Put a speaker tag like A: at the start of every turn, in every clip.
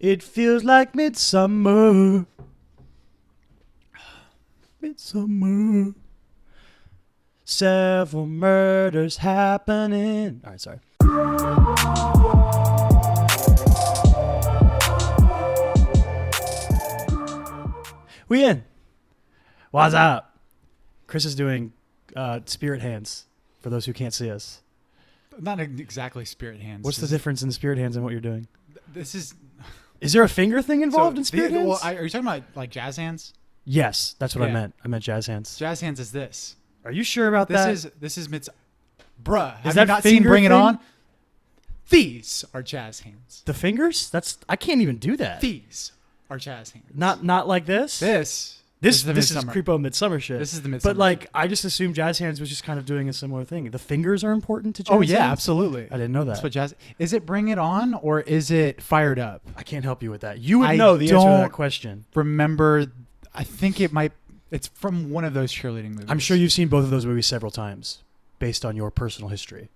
A: It feels like midsummer. Midsummer. Several murders happening. All right, sorry. We in. What's up? Chris is doing spirit hands for those who can't see us.
B: Not exactly spirit hands.
A: What's the difference in the spirit hands and what you're doing?
B: This is...
A: Is there a finger thing involved in spirit hands?
B: Well, are you talking about like jazz hands?
A: Yes, that's what I meant. I meant jazz hands.
B: Jazz hands is this.
A: Are you sure about that?
B: This is Bruh,
A: Is
B: have
A: that
B: you not seen
A: finger
B: Bring It
A: thing?
B: On? These are jazz hands.
A: The fingers? I can't even do that.
B: These are jazz hands.
A: Not like this.
B: This
A: This
B: the
A: is
B: Midsommar.
A: creepo midsummer shit.
B: This is the Midsommar.
A: But like, I just assumed jazz hands was just kind of doing a similar thing. The fingers are important to jazz
B: Oh yeah,
A: hands?
B: absolutely.
A: I didn't know that.
B: That's what jazz. Is it Bring It On or is it Fired Up?
A: I can't help you with that. You would
B: I
A: know the answer to
B: don't
A: that question.
B: Remember, I think it might. It's from one of those cheerleading movies.
A: I'm sure you've seen both of those movies several times, based on your personal history.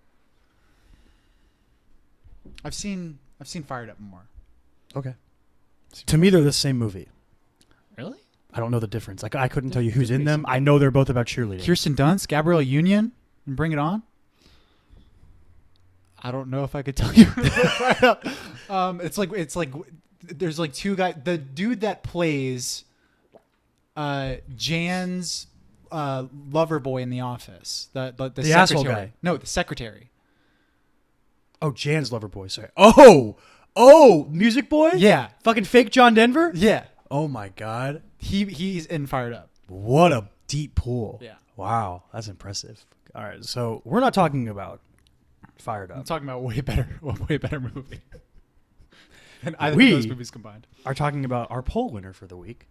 B: I've seen Fired Up more.
A: Okay. To me, they're the same movie.
B: Really?
A: I don't know the difference. Like, I couldn't tell you who's in them. I know they're both about cheerleading.
B: Kirsten Dunst, Gabrielle Union, and Bring It On. I don't know if I could tell you. It's like there's like two guys. The dude that plays Jan's lover boy in The Office, the secretary.
A: asshole guy.
B: No, the secretary.
A: Oh, Jan's lover boy. Sorry. Oh, Music Boy?
B: Yeah,
A: Fucking fake John Denver?
B: yeah.
A: Oh my God.
B: He's in Fired Up.
A: What a deep pool.
B: Yeah.
A: Wow. That's impressive. All right. So we're not talking about Fired
B: I'm
A: Up.
B: talking about a way better movie. And either
A: We-
B: of those movies combined.
A: Are talking about our poll winner for the week,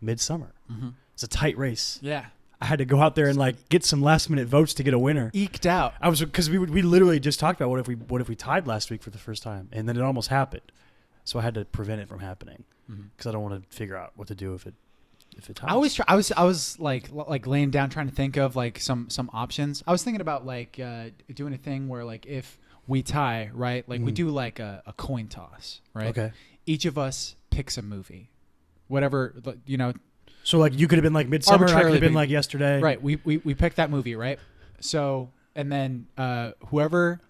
A: Midsommar.
B: Mm-hmm.
A: It's a tight race.
B: Yeah.
A: I had to go out there and like get some last minute votes to get a winner.
B: Eked out.
A: I was because we literally just talked about what if we tied last week for the first time, and then it almost happened. So I had to prevent it from happening because I don't want to figure out what to do if it ties.
B: I was like laying down trying to think of like some options. I was thinking about like doing a thing where like if we tie, right, like we do like a coin toss, right?
A: Okay.
B: Each of us picks a movie, whatever, you know.
A: So like you could have been like Midsommar, I could
B: Arbitrarily
A: have been
B: pick-
A: like Yesterday.
B: Right. We picked that movie, right? So and then whoever.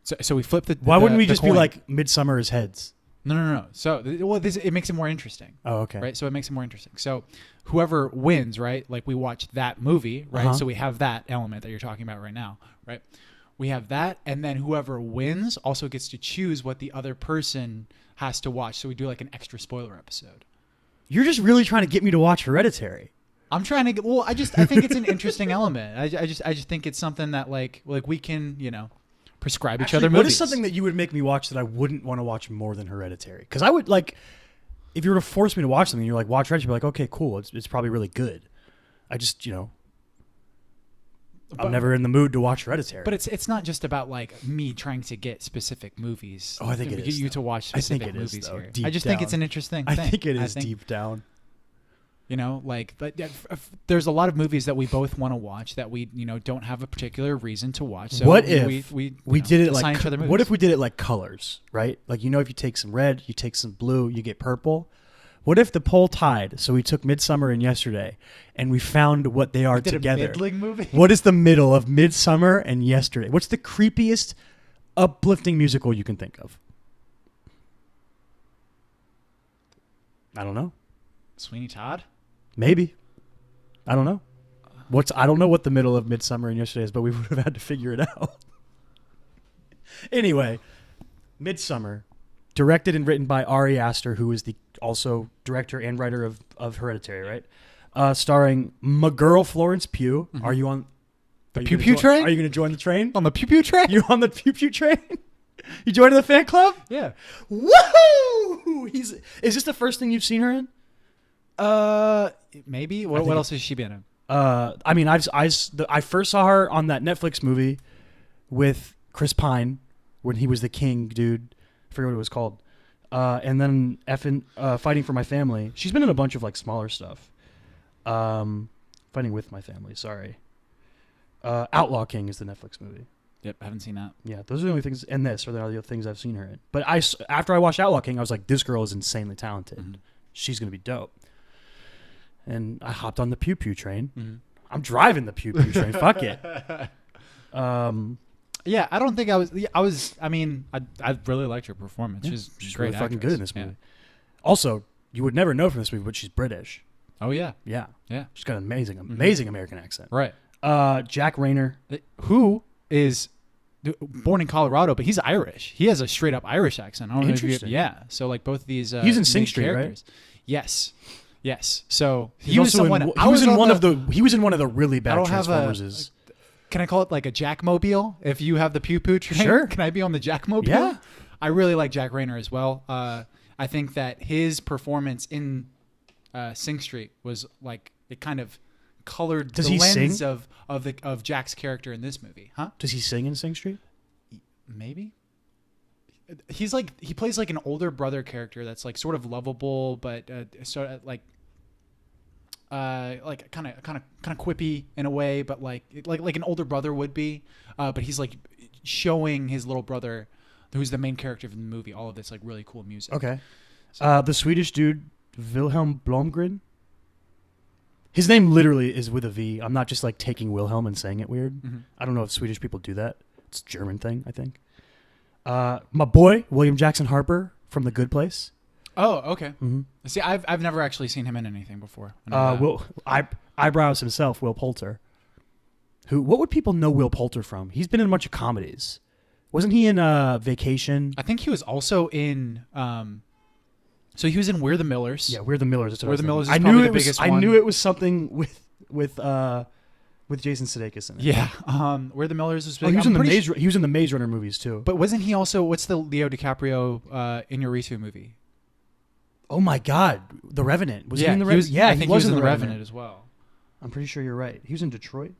B: So we flipped it.
A: Why wouldn't we
B: the
A: just
B: coin.
A: be like Midsummer is heads?
B: No. So it makes it more interesting.
A: Oh, okay.
B: Right. So it makes it more interesting. So whoever wins, right? Like we watch that movie, right?
A: Uh-huh.
B: So we have that element that you're talking about right now, right? We have that, and then whoever wins also gets to choose what the other person has to watch. So we do like an extra spoiler episode.
A: You're just really trying to get me to watch Hereditary.
B: I'm trying to get. Well, I think it's an interesting element. I just think it's something that like we can prescribe each other movies.
A: What is something that you would make me watch that I wouldn't want to watch more than Hereditary? Because I would like, if you were to force me to watch something, you're like watch Hereditary, you'd be like, okay, cool, it's probably really good. I just I'm never in the mood to watch Hereditary.
B: But it's not just about like me trying to get specific movies.
A: Oh, I think it
B: get
A: is,
B: you
A: though.
B: to watch
A: I think
B: specific
A: it is,
B: movies
A: though,
B: here.
A: deep
B: I just think
A: down.
B: it's an interesting
A: I
B: thing.
A: think it is deep down.
B: But there's a lot of movies that we both want to watch that we don't have a particular reason to watch. So
A: What if
B: we
A: did it
B: assign
A: like
B: each other movies?
A: what if we did it like colors, right? Like if you take some red, you take some blue, you get purple. What if the poll tied? So we took Midsommar and Yesterday, and we found what they are
B: we did
A: together.
B: a middling movie?
A: What is the middle of Midsommar and Yesterday? What's the creepiest, uplifting musical you can think of? I don't know.
B: Sweeney Todd?
A: Maybe. I don't know. I don't know what the middle of Midsommar and Yesterday is, but we would have had to figure it out. Anyway, Midsommar, directed and written by Ari Aster, who is the also director and writer of Hereditary, right? Starring my girl Florence Pugh.
B: Mm-hmm.
A: Are you on
B: The Pew Pew train?
A: Are you going to join the train?
B: On the Pew Pew train?
A: You on the Pew Pew train? You joining the fan club?
B: Yeah.
A: Woohoo! Is this the first thing you've seen her in?
B: Maybe. What else has she been in?
A: I mean, I first saw her on that Netflix movie with Chris Pine when he was the king dude. I forget what it was called. And then Fighting for My Family. She's been in a bunch of like smaller stuff. Fighting with My Family. Sorry. Outlaw King is the Netflix movie.
B: Yep, haven't seen that.
A: Yeah, those are the only things in this, or the other things I've seen her in. But after I watched Outlaw King, I was like, this girl is insanely talented.
B: Mm-hmm.
A: She's gonna be dope. And I hopped on the Pew Pew train.
B: Mm-hmm.
A: I'm driving the Pew Pew train. Fuck it.
B: Yeah, I don't think I was. I mean, I really liked her performance.
A: Yeah,
B: She's
A: really
B: great
A: fucking
B: actress.
A: good in this movie. Also, you would never know from this movie, but she's British.
B: Oh yeah,
A: Yeah,
B: yeah.
A: she's got an amazing American accent.
B: Right.
A: Jack Rayner.
B: Who is born in Colorado, but he's Irish. He has a straight up Irish accent. I don't know if you.
A: Interesting.
B: Yeah. So like both of these.
A: He's in Sing
B: main
A: Street,
B: characters. Right? Yes. Yes. So
A: He was in one of the really bad Transformers.
B: Can I call it like a Jackmobile? If you have the Pew Pew train,
A: sure.
B: Can I be on the Jackmobile?
A: Yeah.
B: I really like Jack Rayner as well. I think that his performance in Sing Street was like it kind of colored the lens of Jack's character in this movie, huh?
A: Does he sing in Sing Street?
B: Maybe. He's like he plays like an older brother character that's like sort of lovable, but sort of like kind of quippy in a way, but like an older brother would be. But he's like showing his little brother, who's the main character of the movie, all of this like really cool music.
A: Okay. The Swedish dude Wilhelm Blomgren. His name literally is with a V. I'm not just like taking Wilhelm and saying it weird.
B: Mm-hmm.
A: I don't know if Swedish people do that. It's a German thing, I think. My boy William Jackson Harper from The Good Place.
B: Oh, okay.
A: Mm-hmm.
B: See, I've never actually seen him in anything before.
A: Eyebrows himself, Will Poulter. What would people know Will Poulter from? He's been in a bunch of comedies. Wasn't he in Vacation?
B: I think he was also in. So he was in We're the Millers.
A: Yeah, We're the Millers. That's what
B: We're the Millers.
A: I knew it was. I knew it was something with Jason Sudeikis in it.
B: Yeah, We're the Millers was big.
A: He was in the Maze Runner movies too.
B: But wasn't he also? What's the Leo DiCaprio Inarritu movie?
A: Oh my God, The Revenant. Was he in The Revenant?
B: I think he was in The Revenant as well.
A: I'm pretty sure you're right. He was in Detroit.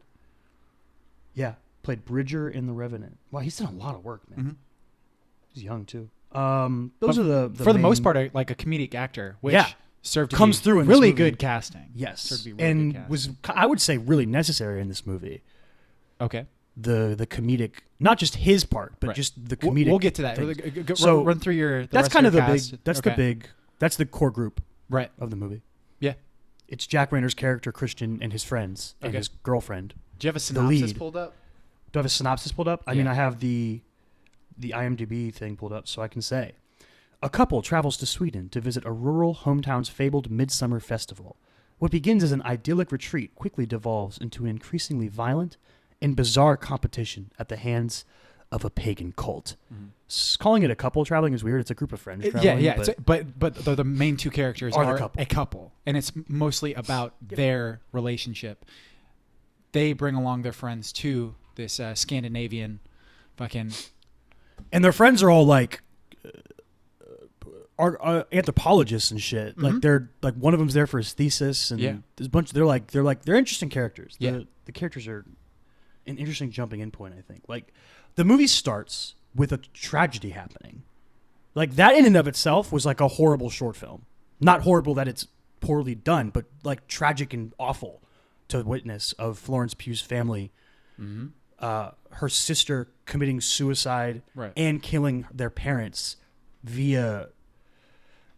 A: Yeah, played Bridger in The Revenant. Wow, he's done a lot of work, man.
B: Mm-hmm.
A: He's young too. Those are the
B: for the most part, like a comedic actor, which served to
A: comes
B: be
A: through in
B: really
A: this movie.
B: good casting.
A: Yes,
B: served to be really
A: and
B: good casting.
A: was I would say really necessary in this movie.
B: Okay.
A: The comedic, not just his part, but
B: Right.
A: just the comedic.
B: We'll get to that.
A: things.
B: So run through your.
A: That's kind of the big.
B: cast.
A: That's
B: Okay.
A: the big. That's the core group
B: Right.
A: of the movie.
B: Yeah.
A: It's Jack Rayner's character Christian and his friends and
B: Okay.
A: his girlfriend.
B: Do you have a synopsis
A: lead.
B: pulled up?
A: Do I have a synopsis pulled up? I
B: Yeah.
A: mean, I have the IMDb thing pulled up, so I can say. A couple travels to Sweden to visit a rural hometown's fabled Midsummer festival. What begins as an idyllic retreat quickly devolves into an increasingly violent and bizarre competition at the hands of a pagan cult. Mm-hmm. Calling it a couple traveling is weird. It's a group of friends traveling.
B: Yeah. But the main two characters
A: Are
B: are
A: the
B: a couple, and it's mostly about their relationship. They bring along their friends to this Scandinavian fucking.
A: And their friends are all like are anthropologists and shit.
B: Mm-hmm.
A: Like they're like one of them's there for his thesis, and there's a bunch. They're interesting characters.
B: Yeah.
A: The characters are an interesting jumping in point. I think like the movie starts with a tragedy happening. Like that in and of itself was like a horrible short film. Not horrible that it's poorly done, but like tragic and awful to witness of Florence Pugh's family.
B: Mm-hmm.
A: Her sister committing suicide and killing their parents via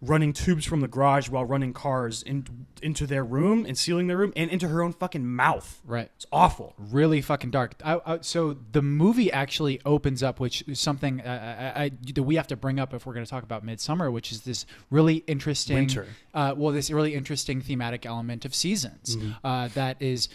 A: running tubes from the garage while running cars into their room and sealing their room and into her own fucking mouth.
B: Right.
A: It's awful.
B: Really fucking dark. So the movie actually opens up, which is something that we have to bring up if we're going to talk about Midsommar, which is this really interesting
A: Winter.
B: This really interesting thematic element of seasons that is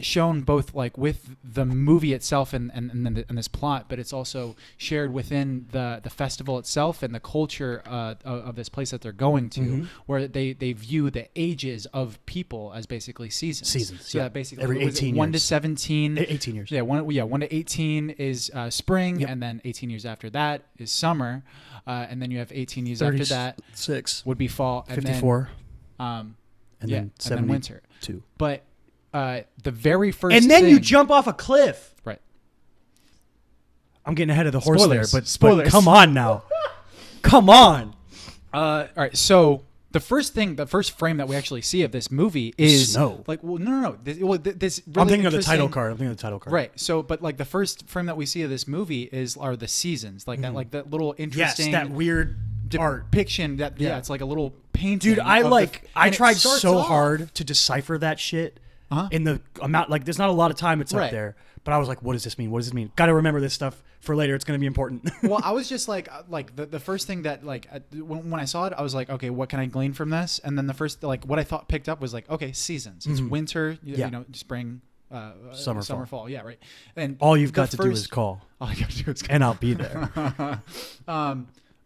B: shown both like with the movie itself and this plot, but it's also shared within the festival itself and the culture of this place that they're going to, where they view the ages of people as basically seasons.
A: So
B: that basically
A: every 18 years.
B: 1 to 17.
A: 18 years.
B: Yeah, 1 to 18 is spring, and then 18 years after that is summer, and then you have 18 years after that
A: 6
B: would be fall, and
A: 54,
B: then
A: and then
B: and then winter.
A: 2.
B: But the very first
A: And then
B: thing,
A: you jump off a cliff.
B: right.
A: I'm getting ahead of the horse
B: Spoilers.
A: there, but
B: Spoilers.
A: come on now. Come on.
B: All right, so the first frame that we actually see of this movie is
A: snow.
B: Like, well, no. This really
A: I'm thinking of the title
B: interesting-
A: card.
B: Right. So, but like the first frame that we see of this movie are the seasons, like that little interesting
A: Yes, that weird art.
B: depiction. That it's like a little painting.
A: Dude, I
B: and it
A: tried
B: starts
A: so
B: off-
A: hard to decipher that shit in the amount. Like, there's not a lot of time it's up
B: Right.
A: there, but I was like, what does this mean? What does this mean? Got to remember this stuff for later. It's going to be important.
B: Well, I was just like the first thing that when I saw it, I was like, okay, what can I glean from this? And then the first what I thought picked up was like, okay, seasons. It's winter, you know, spring,
A: Summer,
B: fall. Yeah, right. And
A: All you've got to do is call.
B: All you got to do is call.
A: And I'll be there.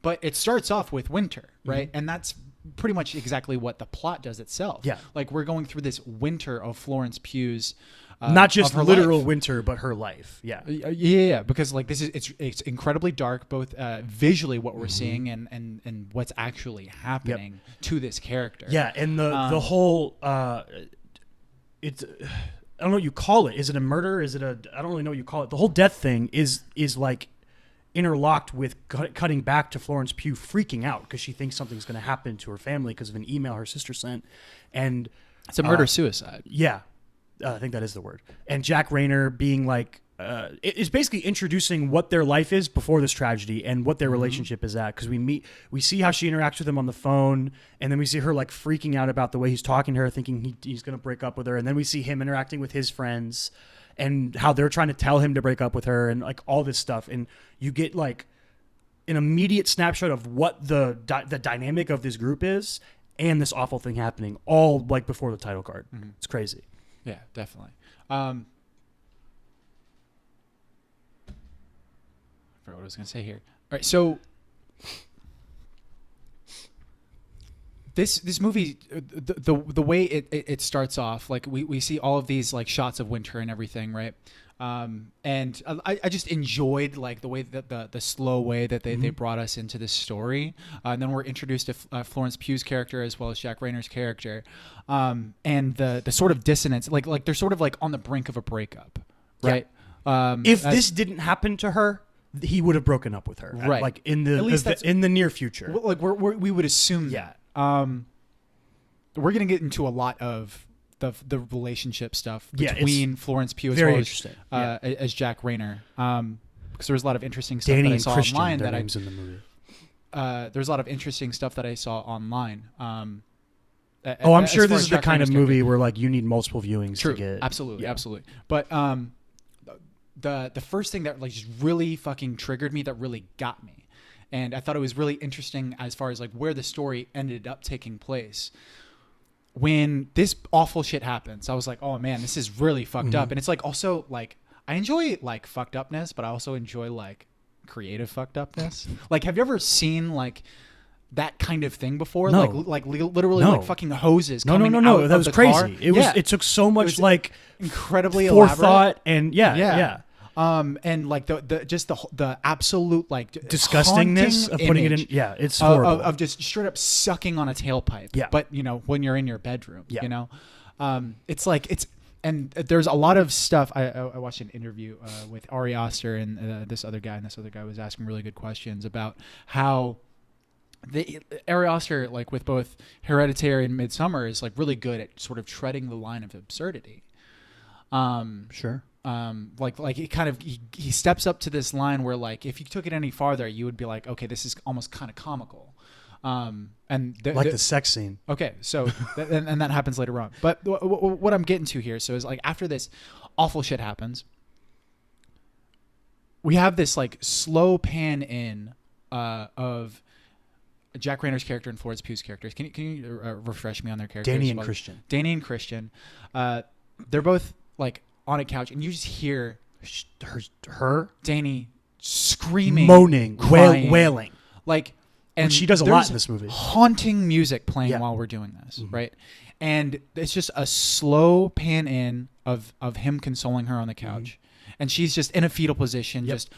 B: But it starts off with winter, right? And that's pretty much exactly what the plot does itself.
A: Yeah.
B: Like we're going through this winter of Florence Pugh's.
A: Not just
B: of her
A: literal
B: life.
A: winter, but her life. Yeah.
B: Yeah, because like it's incredibly dark, both visually what we're seeing and what's actually happening to this character.
A: Yeah, and the whole it's I don't know what you call it. Is it a murder? Is it a I don't really know what you call it. The whole death thing is like interlocked with cutting back to Florence Pugh freaking out because she thinks something's going to happen to her family because of an email her sister sent, and
B: it's a murder suicide.
A: Yeah. I think that is the word. And Jack Rayner being like, it is basically introducing what their life is before this tragedy and what their relationship is at. Because we see how she interacts with him on the phone, and then we see her like freaking out about the way he's talking to her, thinking he's going to break up with her. And then we see him interacting with his friends and how they're trying to tell him to break up with her and like all this stuff. And you get like an immediate snapshot of what the dynamic of this group is and this awful thing happening all like before the title card. It's crazy.
B: Yeah, definitely. I forgot what I was going to say here. All right, so this movie, the way it starts off, like we see all of these like shots of winter and everything, right? And I just enjoyed like the way that the slow way that they brought us into this story, and then we're introduced to Florence Pugh's character as well as Jack Rayner's character, and the sort of dissonance, like they're sort of like on the brink of a breakup, right? Yeah.
A: If this didn't happen to her, he would have broken up with her,
B: right?
A: Like in the near future,
B: like we would assume that. We're gonna get into a lot of the relationship stuff between Florence Pugh as well as Jack Rayner, because there was a lot of interesting stuff
A: Danny
B: that I
A: and
B: saw
A: Christian,
B: online.
A: Their names in the movie.
B: There's a lot of interesting stuff that I saw online.
A: I'm sure this is the kind of movie where like you need multiple viewings to get.
B: Absolutely. But the first thing that like just really fucking triggered me, that really got me, and I thought it was really interesting as far as like where the story ended up taking place. When this awful shit happens, I was like, oh man, this is really fucked up. And it's like also like I enjoy like fucked upness, but I also enjoy like creative fucked upness. Like, have you ever seen like that kind of thing before?
A: No.
B: Like literally
A: No.
B: like fucking hoses.
A: No.
B: coming out
A: That
B: of
A: was
B: the
A: crazy.
B: car.
A: It took so much like
B: incredibly
A: forethought
B: elaborate.
A: and yeah.
B: And like the absolute like
A: disgustingness of putting it in. Yeah, it's horrible.
B: Of just straight up sucking on a tailpipe.
A: Yeah.
B: But you know, when you're in your bedroom,
A: Yeah.
B: you know, it's like and there's a lot of stuff. I watched an interview with Ari Aster and this other guy, and this other guy was asking really good questions about how Ari Aster, like with both Hereditary and Midsommar, is like really good at sort of treading the line of absurdity.
A: Sure.
B: Like he kind of he steps up to this line where like if you took it any farther, you would be like, okay, this is almost kind of comical. And
A: The sex scene.
B: Okay, so and that happens later on. But what I'm getting to here, so is like after this awful shit happens, we have this like slow pan in of Jack Rayner's character and Florence Pugh's characters. Can you refresh me on their characters?
A: Danny and Christian.
B: Danny and Christian. They're both like on a couch, and you just hear
A: her
B: Danny screaming,
A: moaning,
B: crying,
A: wailing.
B: Like, and
A: she does a lot in this movie.
B: Haunting music playing while we're doing this, right? And it's just a slow pan in of him consoling her on the couch, and she's just in a fetal position, just.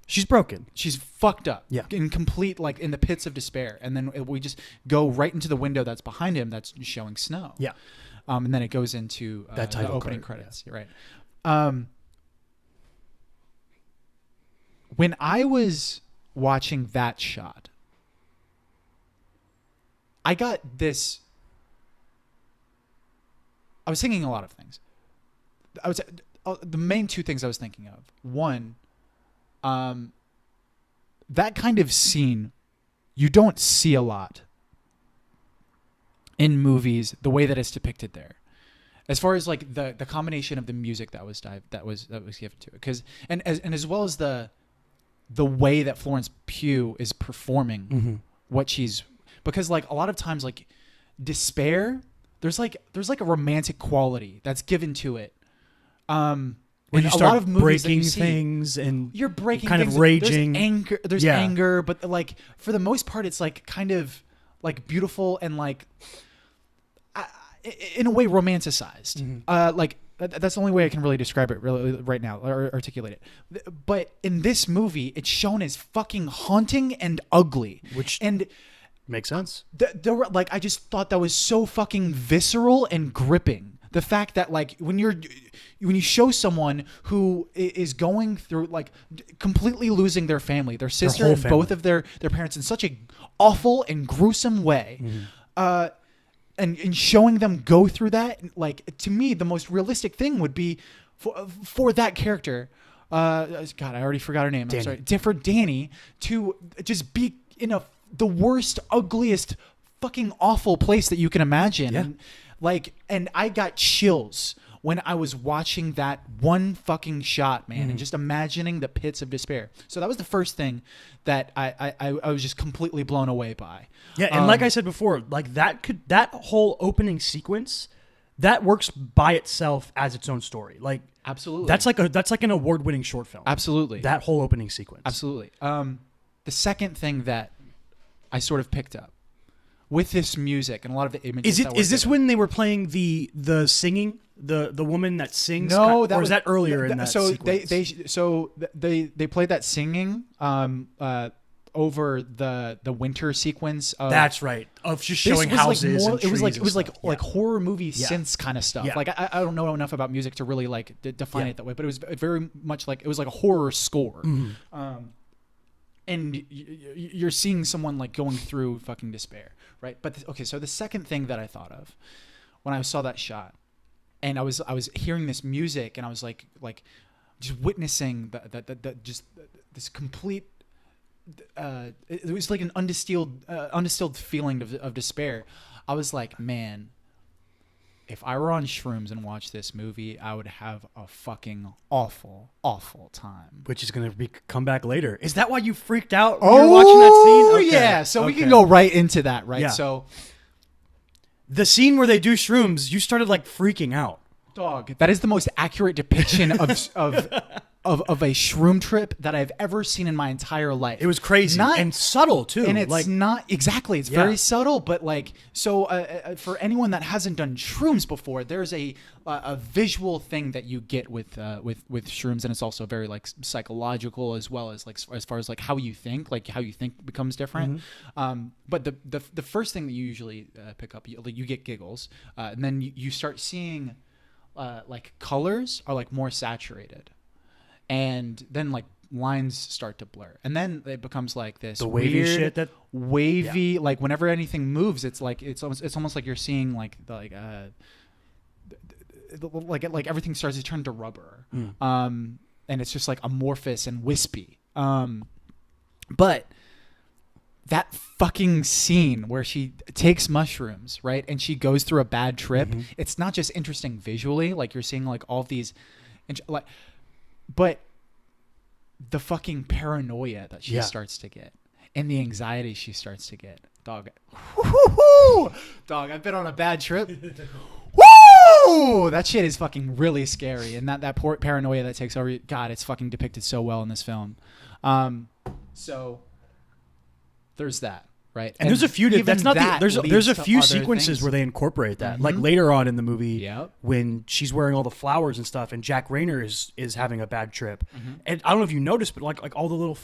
A: She's broken.
B: She's fucked up.
A: Yeah.
B: In complete, like in the pits of despair. And then we just go right into the window that's behind him that's showing snow.
A: Yeah.
B: And then it goes into
A: that
B: the
A: title
B: opening
A: card,
B: credits. Right. When I was watching that shot, I got this. I was thinking a lot of things. I was the main two things I was thinking of. One, that kind of scene you don't see a lot in movies, the way that it's depicted there. As far as like the combination of the music that was given to it, because and as well as the way that Florence Pugh is performing what she's, because like a lot of times like despair, there's like a romantic quality that's given to it.
A: When you start
B: a lot of movies
A: breaking things and
B: you're breaking
A: kind
B: things,
A: of raging,
B: there's anger, but like for the most part it's like kind of like beautiful and like in a way romanticized. Like that's the only way I can really describe it really right now or articulate it. But in this movie, it's shown as fucking haunting and ugly, and
A: makes sense.
B: Like I just thought that was so fucking visceral and gripping. The fact that like when you show someone who is going through like completely losing their family, their sister and both of their parents in such a awful and gruesome way, and showing them go through that, like to me the most realistic thing would be for that character, God, I already forgot her name.
A: Danny.
B: I'm sorry, for Danny to just be in the worst, ugliest, fucking awful place that you can imagine.
A: Yeah.
B: And I got chills when I was watching that one fucking shot, man, and just imagining the pits of despair. So that was the first thing that I was just completely blown away by.
A: Yeah, and like I said before, like that whole opening sequence, that works by itself as its own story. Like
B: absolutely,
A: that's like an award-winning short film.
B: Absolutely,
A: that whole opening sequence.
B: Absolutely. The second thing that I sort of picked up with this music and a lot of the images.
A: Is this when they were playing the singing, the woman that sings?
B: No,
A: was that earlier in that sequence?
B: They played that singing over the winter sequence.
A: That's right. Of just showing houses.
B: Like
A: it
B: was like horror movie synths kind of stuff.
A: Yeah.
B: Like I don't know enough about music to really like define it that way, but it was very much like it was like a horror score. And you're seeing someone like going through fucking despair, right? But so the second thing that I thought of when I saw that shot, and I was hearing this music, and I was like just witnessing just this complete. It was like an undistilled feeling of despair. I was like, man, if I were on shrooms and watched this movie, I would have a fucking awful, awful time.
A: Which is going to come back later. Is that why you freaked out when you were watching that scene?
B: Okay. Yeah, so we can go right into that, right?
A: Yeah.
B: So
A: the scene where they do shrooms, you started like freaking out.
B: Dog, that is the most accurate depiction of a shroom trip that I've ever seen in my entire life.
A: It was crazy and subtle too.
B: And it's not exactly. It's very subtle, but like so. For anyone that hasn't done shrooms before, there's a visual thing that you get with shrooms, and it's also very like psychological as well as like as far as like how you think becomes different. But the first thing that you usually pick up, you get giggles, and then you start seeing like colors are like more saturated. And then like lines start to blur, and then it becomes like this
A: the wavy
B: weird,
A: shit that
B: wavy. Like whenever anything moves, it's like it's almost like you're seeing like like everything starts to turn to rubber, and it's just like amorphous and wispy. But that fucking scene where she takes mushrooms, right, and she goes through a bad trip. It's not just interesting visually, like you're seeing like all of these, like. But the fucking paranoia that she starts to get and the anxiety she starts to get, dog, I've been on a bad trip. Woo! That shit is fucking really scary. And that poor paranoia that takes over, God, it's fucking depicted so well in this film. So there's that. Right,
A: and there's a few. That's not
B: that
A: there's a few sequences
B: things.
A: where they incorporate that. Like later on in the movie,
B: Yep.
A: when she's wearing all the flowers and stuff, and Jack Rayner is having a bad trip. And I don't know if you noticed, but like all the little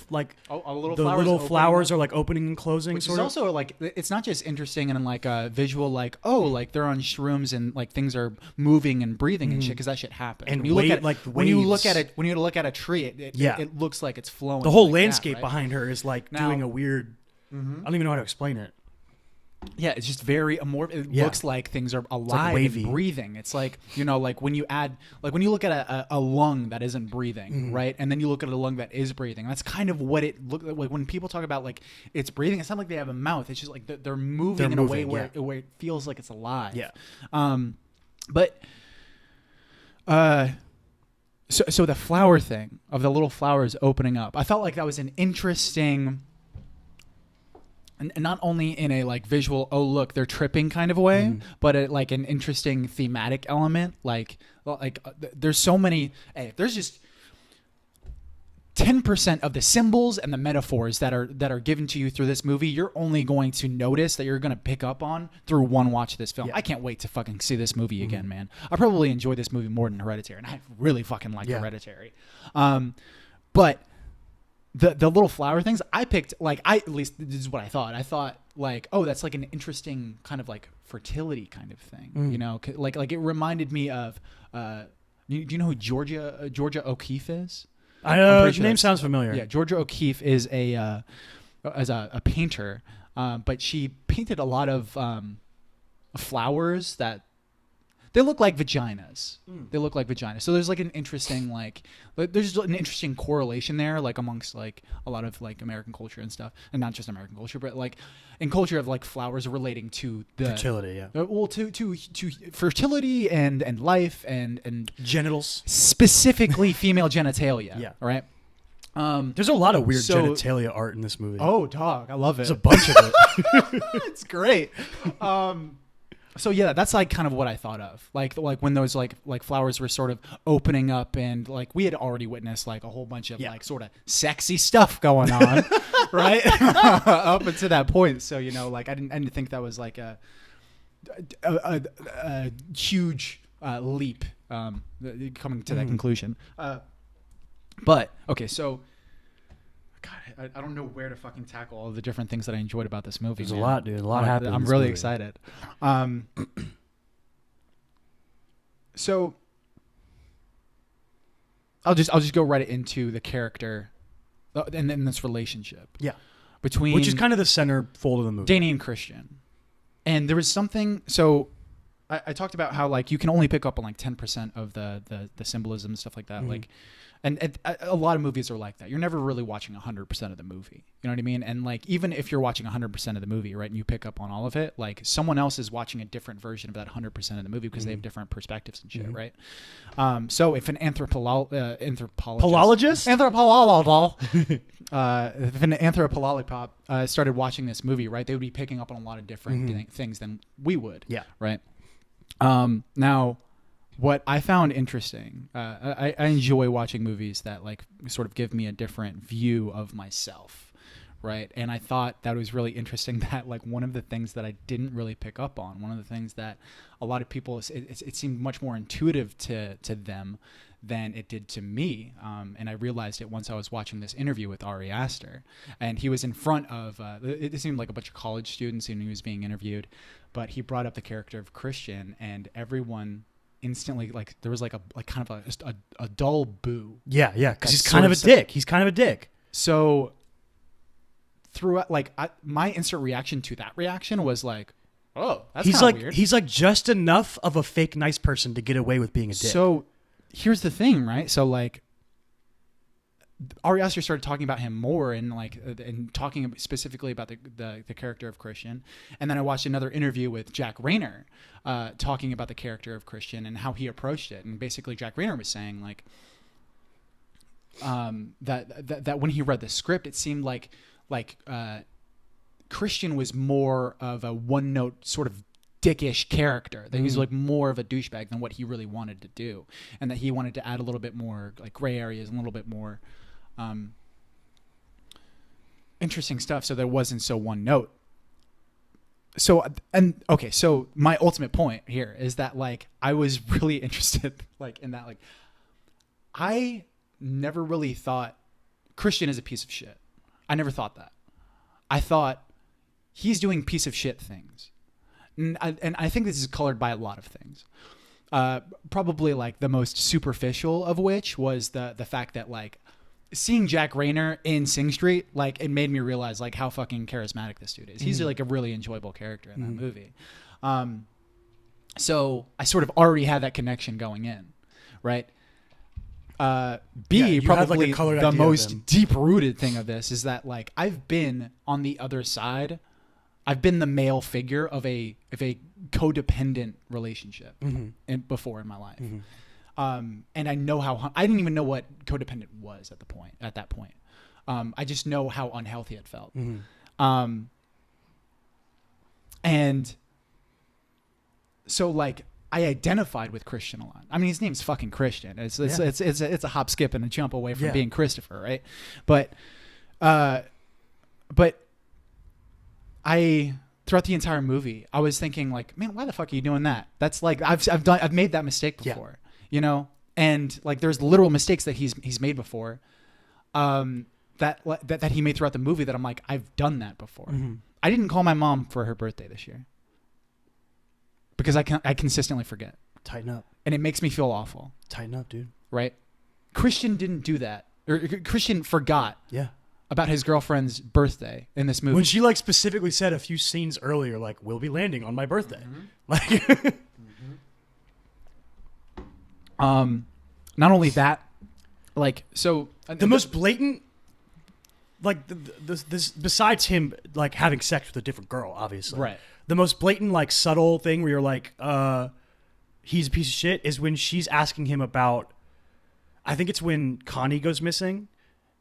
B: all
A: the little flowers are like opening and closing.
B: Which is also like it's not just interesting and like a visual like like they're on shrooms and like things are moving and breathing and shit, because that shit happens.
A: And
B: when you look at a tree, it looks like it's flowing.
A: The whole
B: like
A: landscape
B: that, right?
A: behind her is like
B: Now,
A: doing a weird. I don't even know how to explain it.
B: Yeah, it's just very amorphous. It looks like things are alive
A: wavy.
B: and breathing. It's like, like when you look at a lung that isn't breathing, right? And then you look at a lung that is breathing. That's kind of what it looked like. When people talk about like it's breathing, it's not like they have a mouth. It's just like they're moving in a way where it feels like it's alive.
A: Yeah.
B: So the flower thing of the little flowers opening up, I felt like that was an interesting, and not only in a like visual, oh look, they're tripping kind of way, but like an interesting thematic element. Like there's so many. Hey, there's just 10% of the symbols and the metaphors that are given to you through this movie, you're only going to notice, that you're going to pick up on through one watch of this film. Yeah. I can't wait to fucking see this movie again, man. I probably enjoy this movie more than Hereditary, and I really fucking like Hereditary. But the little flower things, I picked, like, at least this is what I thought. I thought like, oh, that's like an interesting kind of like fertility kind of thing, you know? Like it reminded me of, do you know who Georgia O'Keeffe is?
A: I know, name sounds familiar.
B: Yeah, Georgia O'Keeffe is a painter, but she painted a lot of flowers that they look like vaginas. They look like vaginas. So there's like an interesting there's an interesting correlation there, like amongst like a lot of like American culture and stuff, and not just American culture, but like in culture of like flowers relating to the
A: fertility. Yeah.
B: Well, to fertility and life and
A: genitals,
B: specifically female genitalia. Yeah. All right.
A: There's a lot of weird genitalia art in this movie.
B: Oh, dog, I love it.
A: There's a bunch of it.
B: It's great. So yeah, that's like kind of what I thought of, like when those like flowers were sort of opening up, and like we had already witnessed like a whole bunch of like sort of sexy stuff going on, right, up until that point. So like I didn't think that was like a huge leap coming to that conclusion. But okay, so. God, I don't know where to fucking tackle all the different things that I enjoyed about this movie.
A: There's a lot, dude. A lot happened.
B: I'm really excited. So I'll just go right into the character, and then this relationship.
A: Yeah.
B: Between,
A: which is kind of the centerfold of the movie.
B: Danny and Christian, and there was something. So I talked about how like you can only pick up on like 10% of the symbolism and stuff like that, like. And a lot of movies are like that. You're never really watching 100% of the movie. You know what I mean? And like, even if you're watching 100% of the movie, right, and you pick up on all of it, like someone else is watching a different version of that 100% of the movie because they have different perspectives and shit, right? So if an anthropologist, if an anthropologist started watching this movie, right, they would be picking up on a lot of different things than we would. Yeah. Right. Now, what I found interesting, I enjoy watching movies that like sort of give me a different view of myself, right? And I thought that was really interesting that like one of the things that I didn't really pick up on, one of the things that a lot of people, it seemed much more intuitive to them than it did to me. And I realized it once I was watching this interview with Ari Aster, and he was in front of, it seemed like a bunch of college students and he was being interviewed, but he brought up the character of Christian, and everyone instantly, like, there was like kind of a dull boo. Yeah, because he's kind of a dick. He's kind of a dick. So throughout, like, my instant reaction to that reaction was like, oh, that's kind of weird.
A: He's like just enough of a fake nice person to get away with being a dick.
B: So here's the thing, right? So like, Ari Aster started talking about him more and talking specifically about the character of Christian. And then I watched another interview with Jack Rayner talking about the character of Christian and how he approached it. And basically Jack Rayner was saying like that when he read the script, it seemed like Christian was more of a one-note sort of dickish character, that he was like more of a douchebag than what he really wanted to do, and that he wanted to add a little bit more like gray areas and a little bit more interesting stuff, so that it wasn't so one note. So my ultimate point here is that like I was really interested like in that, like I never really thought Christian is a piece of shit. I never thought that. I thought he's doing piece of shit things, and I think this is colored by a lot of things. Probably like the most superficial of which was the fact that like seeing Jack Rayner in Sing Street, like it made me realize like how fucking charismatic this dude is. He's like a really enjoyable character in that movie. So I sort of already had that connection going in, right? B, probably
A: like
B: the most deep-rooted thing of this is that like I've been on the other side. I've been the male figure of a codependent relationship before in my life. And I know how I didn't even know what codependent was at that point. I just know how unhealthy it felt. And so like I identified with Christian a lot. I mean, his name's fucking Christian. It's a hop, skip, and a jump away from being Christopher, right? But I throughout the entire movie, I was thinking like, man, why the fuck are you doing that? That's like I've made that mistake before, you know. And like, there's literal mistakes that he's made before, that he made throughout the movie that I'm like, I've done that before. I didn't call my mom for her birthday this year because I consistently forget.
A: Tighten up.
B: And it makes me feel awful.
A: Tighten up, dude.
B: Right? Christian didn't do that. Or Christian forgot.
A: Yeah. About
B: his girlfriend's birthday in this movie.
A: When she like specifically said a few scenes earlier, like, we'll be landing on my birthday. Like,
B: not only that, like, so
A: the most blatant, like this besides him like having sex with a different girl, obviously,
B: right?
A: The most blatant, like, subtle thing where you're like, he's a piece of shit is when she's asking him about, I think it's when Connie goes missing,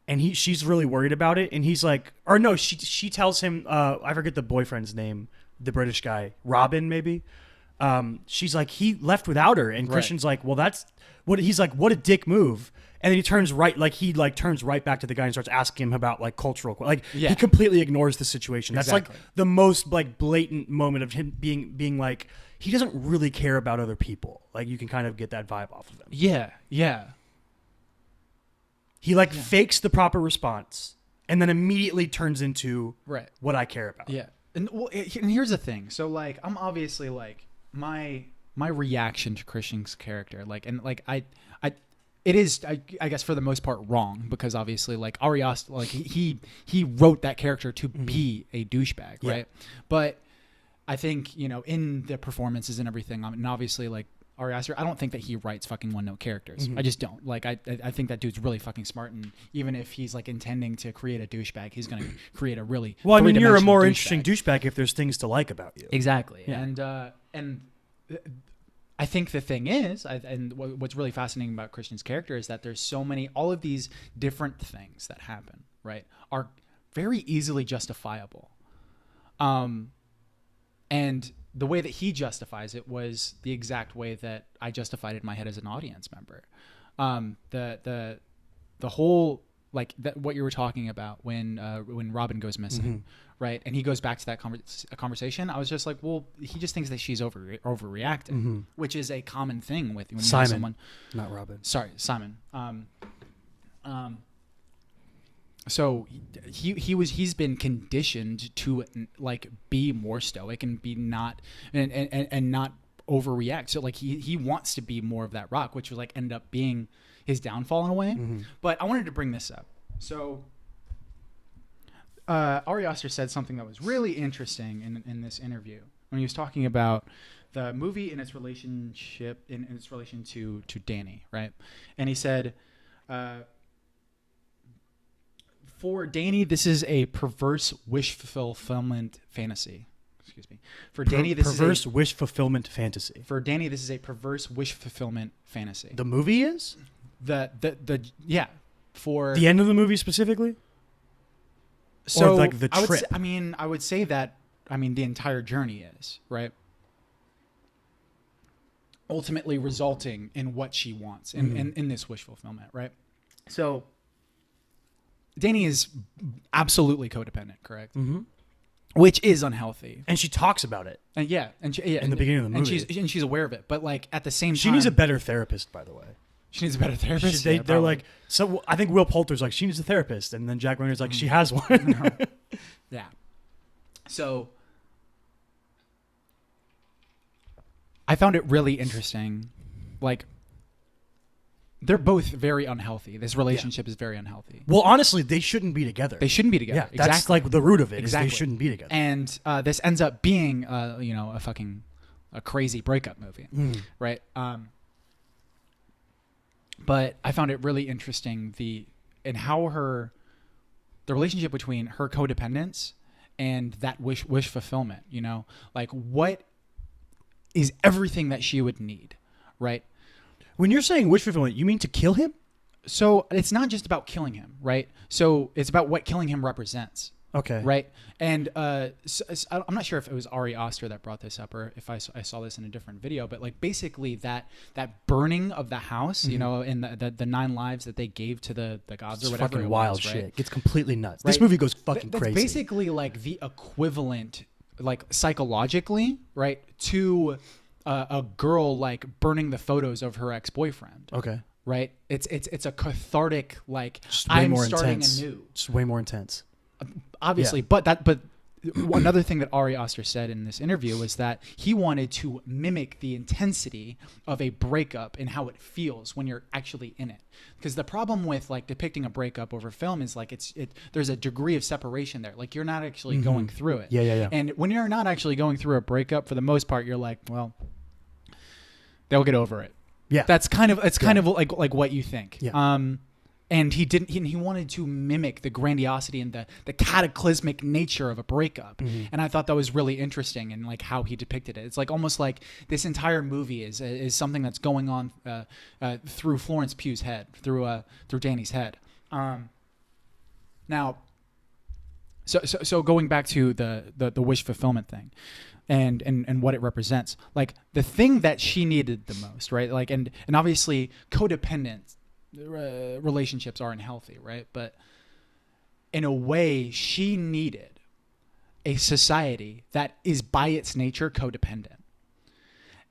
A: and she's really worried about it, and he's like, or no, she tells him, I forget the boyfriend's name, the British guy, Robin maybe. She's like, he left without her, and Christian's like, well, that's what he's like, what a dick move. And then he turns right back to the guy and starts asking him about like cultural, like he completely ignores the situation. That's like the most like blatant moment of him being like, he doesn't really care about other people. Like you can kind of get that vibe off of him.
B: Yeah.
A: He like fakes the proper response and then immediately turns into what I care about.
B: Yeah. And here's the thing. So like, I'm obviously like my reaction to Christian's character, like, and like it is, I guess for the most part wrong, because obviously like Ari Aster, like he wrote that character to be a douchebag, right? But I think, you know, in the performances and everything, and obviously like Ari Aster, I don't think that he writes fucking one-note characters. I just don't. Like I think that dude's really fucking smart, and even if he's like intending to create a douchebag, he's going to create a really
A: well. I mean, you're a more interesting douchebag if there's things to like about you.
B: Exactly, and I think the thing is, and what's really fascinating about Christian's character is that there's so many, all of these different things that happen, right, are very easily justifiable. And the way that he justifies it was the exact way that I justified it in my head as an audience member. The whole, like that, what you were talking about when Robin goes missing, right? And he goes back to that conversation. I was just like, well, he just thinks that she's overreacting, which is a common thing with when
A: Simon,
B: you have someone,
A: not Robin.
B: Sorry, Simon. So he's been conditioned to like be more stoic and be not and not overreact. So like he wants to be more of that rock, which was like end up being his downfall in a way. But I wanted to bring this up. So Ari Aster said something that was really interesting in this interview when he was talking about the movie and its relationship in its relation to Danny, right? And he said, for Danny, this is a perverse wish fulfillment fantasy. Excuse me. For Danny, this
A: perverse wish fulfillment fantasy.
B: For Danny, this is a perverse wish fulfillment fantasy.
A: The movie is?
B: For
A: the end of the movie specifically?
B: So
A: or like the trip?
B: I would say that the entire journey is, right? Ultimately resulting in what she wants in this wish fulfillment, right? So Danny is absolutely codependent, correct? Which is unhealthy,
A: and she talks about it.
B: And
A: in the beginning of the movie,
B: and she's aware of it. But like at the same time,
A: she needs a better therapist. By the way,
B: she needs a better therapist.
A: They're like, so I think Will Poulter's like, she needs a therapist, and then Jack Rayner's like, she has one.
B: Yeah. So I found it really interesting, like they're both very unhealthy. This relationship is very unhealthy.
A: Well, honestly, they shouldn't be together.
B: They shouldn't be together.
A: Yeah, that's like the root of it.
B: Exactly.
A: Is they shouldn't be together.
B: And this ends up being, a crazy breakup movie, right? But I found it really interesting how the relationship between her codependence and that wish fulfillment. You know, like what is everything that she would need, right?
A: When you're saying wish fulfillment, you mean to kill him?
B: So it's not just about killing him, right? So it's about what killing him represents.
A: Okay.
B: Right. And so I'm not sure if it was Ari Aster that brought this up or if I saw this in a different video, but like basically that burning of the house, you know, and the 9 lives that they gave to the gods or whatever.
A: Fucking wild shit.
B: Right?
A: Gets completely nuts.
B: Right?
A: This movie goes fucking
B: That's
A: crazy.
B: basically like the equivalent, like psychologically, right, to a girl like burning the photos of her ex-boyfriend.
A: Okay.
B: Right. It's a cathartic, like
A: Just way
B: I'm
A: more
B: starting
A: intense.
B: anew.
A: It's way more intense.
B: Obviously, but another thing that Ari Aster said in this interview was that he wanted to mimic the intensity of a breakup and how it feels when you're actually in it. Because the problem with like depicting a breakup over film is like there's a degree of separation there. Like you're not actually going through it.
A: Yeah.
B: And when you're not actually going through a breakup, for the most part, you're like, well, they'll get over it.
A: Yeah.
B: That's kind of like what you think.
A: Yeah.
B: And he didn't. He wanted to mimic the grandiosity and the cataclysmic nature of a breakup. And I thought that was really interesting and like how he depicted it. It's like almost like this entire movie is something that's going on through Florence Pugh's head, through Danny's head. Now, so going back to the wish fulfillment thing. And what it represents, like the thing that she needed the most, right? Like and obviously codependent relationships aren't healthy, right? But in a way, she needed a society that is by its nature codependent,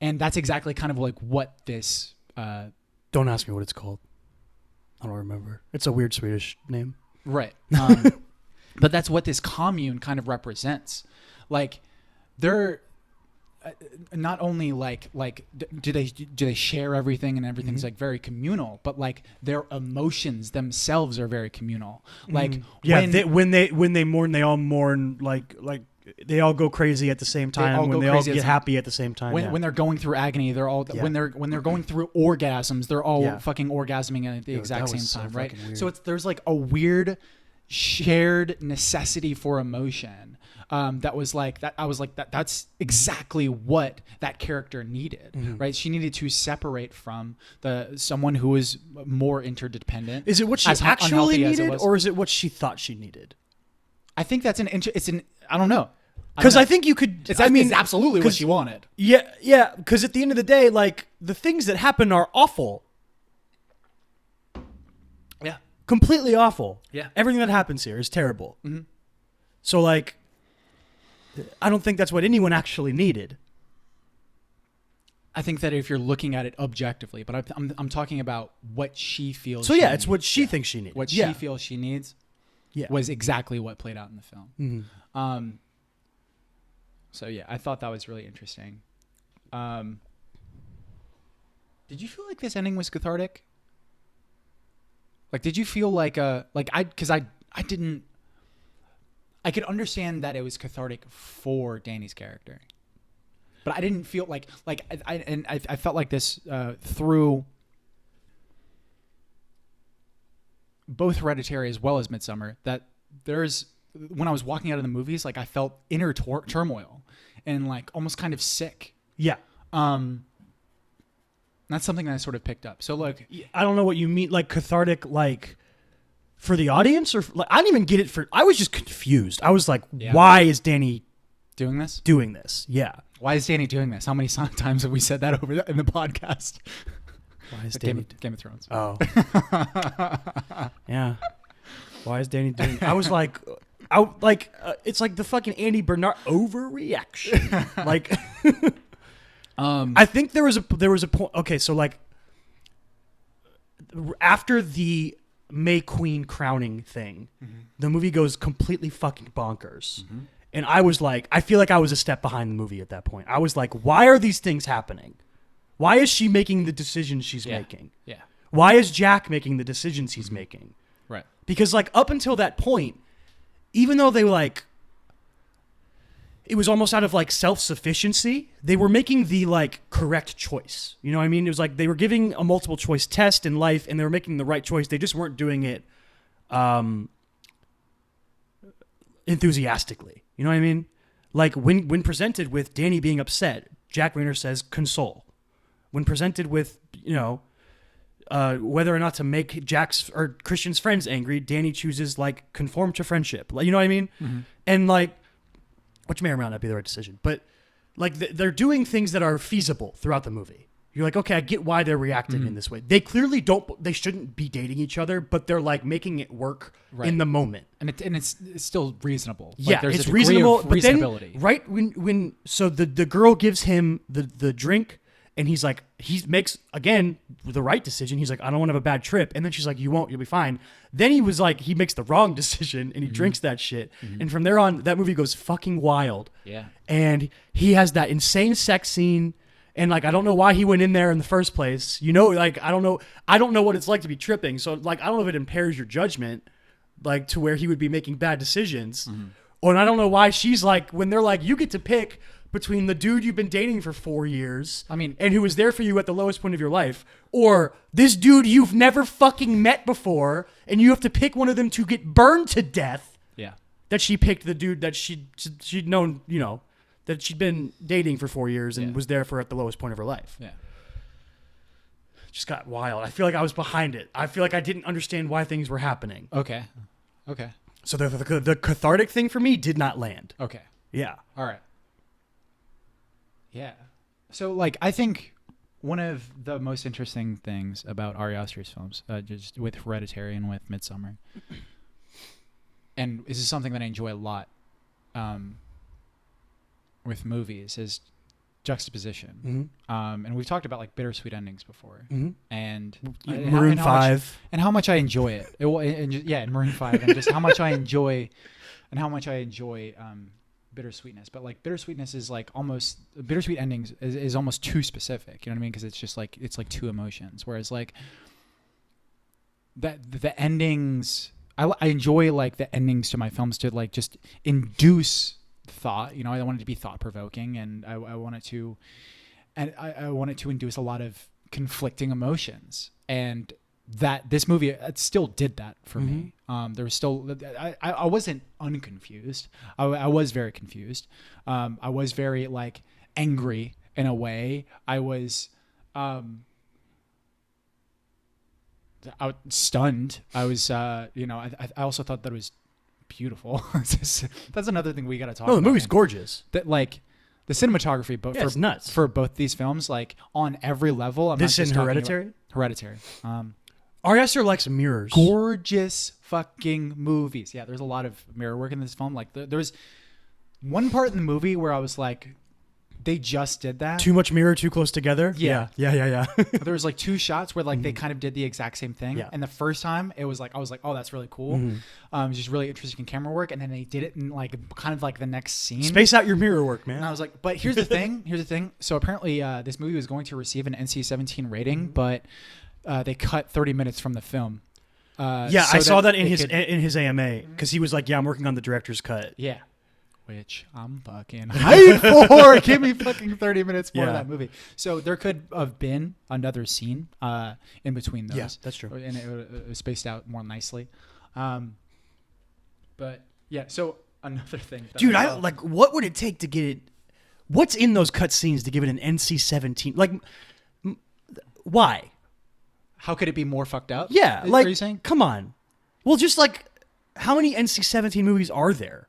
B: and that's exactly kind of like what this.
A: Don't ask me what it's called. I don't remember. It's a weird Swedish name,
B: right? But that's what this commune kind of represents, like. They're not only like do they share everything and everything's like very communal, but like their emotions themselves are very communal. Like
A: when they mourn, they all mourn like they all go crazy at the same time. When they all get happy at the same time.
B: When they're going through agony, they're all when they're going through orgasms, they're all fucking orgasming at the exact same time, right? So there's like a weird shared necessity for emotion. That was like that. I was like that. That's exactly what that character needed, right? She needed to separate from someone who was more interdependent.
A: Is it what she actually needed, or is it what she thought she needed?
B: I think that's I don't know.
A: Because I think you could.
B: It's absolutely what she wanted.
A: Yeah. Because at the end of the day, like the things that happen are awful.
B: Yeah.
A: Completely awful.
B: Yeah.
A: Everything that happens here is terrible. So like. I don't think that's what anyone actually needed.
B: I think that if you're looking at it objectively, but I'm talking about what she feels.
A: So yeah, it's what she thinks she needs.
B: What she feels she needs was exactly what played out in the film. So yeah, I thought that was really interesting. Did you feel like this ending was cathartic? Like, did you feel like because I didn't. I could understand that it was cathartic for Danny's character, but I didn't feel like I felt like this through both Hereditary as well as Midsommar. That when I was walking out of the movies, like I felt inner turmoil and like almost kind of sick.
A: Yeah.
B: That's something that I sort of picked up. So like,
A: I don't know what you mean, like cathartic, like. For the audience, or like, I didn't even get it. I was just confused. I was like, why is Danny
B: doing this?
A: Yeah.
B: Why is Danny doing this? How many times have we said that over in the podcast?
A: Why is Danny
B: Game of Thrones?
A: Oh. Yeah. Why is Danny doing? I was like, it's like the fucking Andy Bernard overreaction. Like, I think there was a point. Okay, so like, after the May Queen crowning thing, the movie goes completely fucking bonkers. And I was like, I feel like I was a step behind the movie at that point. I was like, why are these things happening? Why is she making the decisions she's making?
B: Yeah.
A: Why is Jack making the decisions he's making?
B: Right.
A: Because like up until that point, even though they like, it was almost out of like self-sufficiency, they were making the like correct choice. You know what I mean? It was like they were giving a multiple choice test in life and they were making the right choice. They just weren't doing it enthusiastically. You know what I mean? Like when presented with Danny being upset, Jack Rayner says console. When presented with, you know, whether or not to make Jack's or Christian's friends angry, Danny chooses like conform to friendship. Like, you know what I mean? Mm-hmm. And like, which may or may not be the right decision, but like they're doing things that are feasible throughout the movie. You're like, okay, I get why they're reacting in this way. They clearly they shouldn't be dating each other, but they're like making it work in the moment.
B: And it's still reasonable.
A: Yeah,
B: like, there's
A: it's
B: a degree
A: reasonable.
B: of
A: But then,
B: reasonability.
A: right when so the girl gives him the drink, and he's like, he makes again the right decision. He's like, I don't want to have a bad trip. And then she's like, you won't, you'll be fine. Then he was like, he makes the wrong decision and he drinks that shit. And from there on, that movie goes fucking wild.
B: Yeah.
A: And he has that insane sex scene. And like, I don't know why he went in there in the first place. You know, like, I don't know what it's like to be tripping. So like, I don't know if it impairs your judgment, like to where he would be making bad decisions. Or and I don't know why she's like, when they're like, you get to pick between the dude you've been dating for 4 years, and who was there for you at the lowest point of your life, or this dude you've never fucking met before, and you have to pick one of them to get burned to death.
B: Yeah.
A: That she picked the dude that she'd known, you know, that she'd been dating for 4 years and was there for at the lowest point of her life.
B: Yeah.
A: Just got wild. I feel like I was behind it. I feel like I didn't understand why things were happening.
B: Okay.
A: So the cathartic thing for me did not land.
B: Okay.
A: Yeah.
B: All right. Yeah. So, like, I think one of the most interesting things about Ari Aster's films, just with Hereditary and with Midsommar, and this is something that I enjoy a lot with movies, is juxtaposition. And we've talked about, like, bittersweet endings before. And
A: Maroon 5.
B: And how much I enjoy it. And Maroon 5. And just how much I enjoy bittersweetness. But like bittersweetness is like almost bittersweet endings is almost too specific. You know what I mean? Because it's just like it's like two emotions. Whereas like that the endings, I enjoy like the endings to my films to like just induce thought. You know, I want it to be thought provoking, and I want it to, I want it to induce a lot of conflicting emotions. And that this movie it still did that for me. There was still I wasn't unconfused. I was very confused. I was very like angry in a way. I was stunned. I was you know, I also thought that it was beautiful. That's another thing we got to talk about.
A: No, the movie's gorgeous.
B: That like the cinematography, but
A: it's nuts
B: for both these films, like on every level.
A: This in Hereditary. Ari Aster likes mirrors.
B: Gorgeous fucking movies. Yeah, there's a lot of mirror work in this film. Like there was one part in the movie where I was like, they just did that.
A: Too much mirror, too close together. Yeah.
B: There was like two shots where like they kind of did the exact same thing.
A: Yeah.
B: And the first time it was like, I was like, oh, that's really cool. It was just really interesting camera work. And then they did it in like kind of like the next scene.
A: Space out your mirror work, man.
B: And I was like, but here's the thing. So apparently this movie was going to receive an NC-17 rating, but they cut 30 minutes from the film.
A: So I saw that in his AMA because he was like, yeah, I'm working on the director's cut.
B: Yeah. Which I'm fucking hyped for. Give me fucking 30 minutes more of that movie. So there could have been another scene in between those.
A: Yeah, that's true.
B: And it was spaced out more nicely. But yeah, so another thing.
A: Dude, I like, what would it take to get it? What's in those cut scenes to give it an NC-17? Like, why?
B: How could it be more fucked up?
A: Yeah,
B: Are
A: like,
B: you saying?
A: Come on. Well, just like, how many NC-17 movies are there?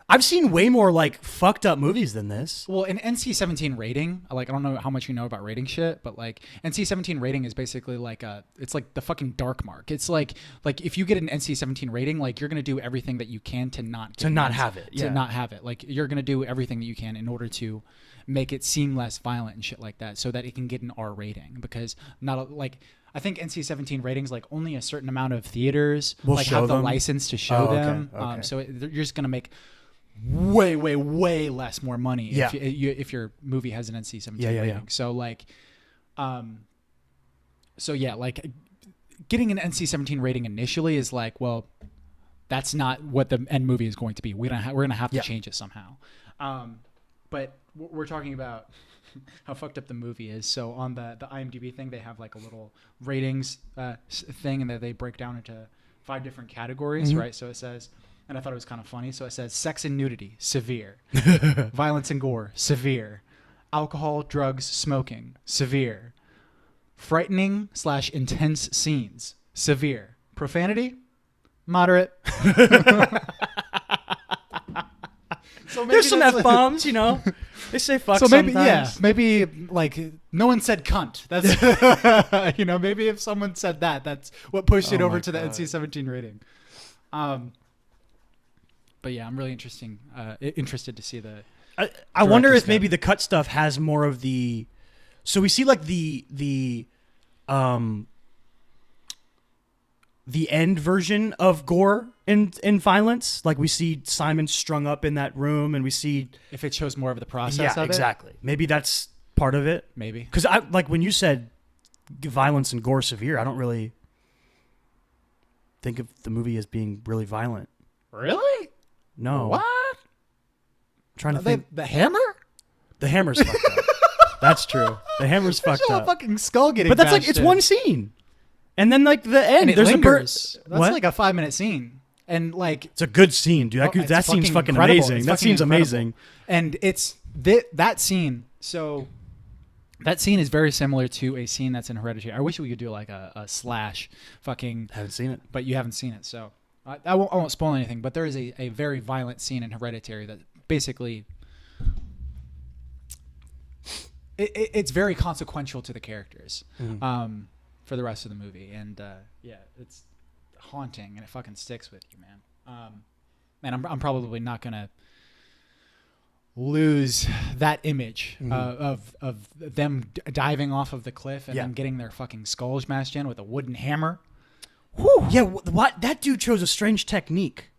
A: I've seen way more like fucked up movies than this.
B: Well, an NC-17 rating, like I don't know how much you know about rating shit, but like NC-17 rating is basically like it's like the fucking dark mark. It's like if you get an NC-17 rating, like you're gonna do everything that you can to not
A: have it.
B: To not have it. Like you're gonna do everything that you can in order to make it seem less violent and shit like that, so that it can get an R rating. Because I think NC-17 ratings, like only a certain amount of theaters
A: will
B: like
A: show
B: have
A: them?
B: the license to show them.
A: Okay.
B: So you're just gonna make way less more money if your movie has an NC-17 rating. So like, so yeah, like getting an NC-17 rating initially is like, well, that's not what the end movie is going to be. We're gonna have to change it somehow. But we're talking about how fucked up the movie is. So on the IMDb thing, they have like a little ratings thing, and that they break down into 5 different categories, right? So it says, and I thought it was kind of funny. So it says sex and nudity, severe. Violence and gore, severe. Alcohol, drugs, smoking, severe. Frightening / intense scenes, severe. Profanity, moderate. So
A: there's some F-bombs, you know. They say fuck
B: so maybe,
A: sometimes.
B: maybe like no one said cunt. That's you know, maybe if someone said that, that's what pushed it over to the NC-17 rating. But yeah, I'm really interested to see the.
A: I wonder if maybe the cut stuff has more of the. So we see like the end version of gore and violence. Like we see Simon strung up in that room, and we see
B: if it shows more of the process of it.
A: Exactly. Maybe that's part of it.
B: Maybe
A: because I like when you said violence and gore severe. I don't really think of the movie as being really violent.
B: Really?
A: No.
B: What?
A: I'm trying to think.
B: The hammer?
A: The hammer's fucked up. That's true. The hammer's fucked
B: Show
A: up.
B: A fucking skull getting.
A: But that's like it's one scene, and then like the end.
B: And
A: there's
B: lingers.
A: a
B: That's like a 5-minute scene, and like
A: it's a good scene, dude. That scene's fucking amazing. That scene's amazing.
B: And it's that scene. So that scene is very similar to a scene that's in Hereditary. I wish we could do like a slash fucking.
A: Haven't seen it,
B: but you haven't seen it, so I won't spoil anything. But there is a very violent scene in Hereditary that basically. It's very consequential to the characters for the rest of the movie, and yeah, it's haunting, and it fucking sticks with you, man. And I'm probably not gonna lose that image of them diving off of the cliff and then getting their fucking skulls smashed in with a wooden hammer.
A: Whew. Yeah, what that dude chose a strange technique.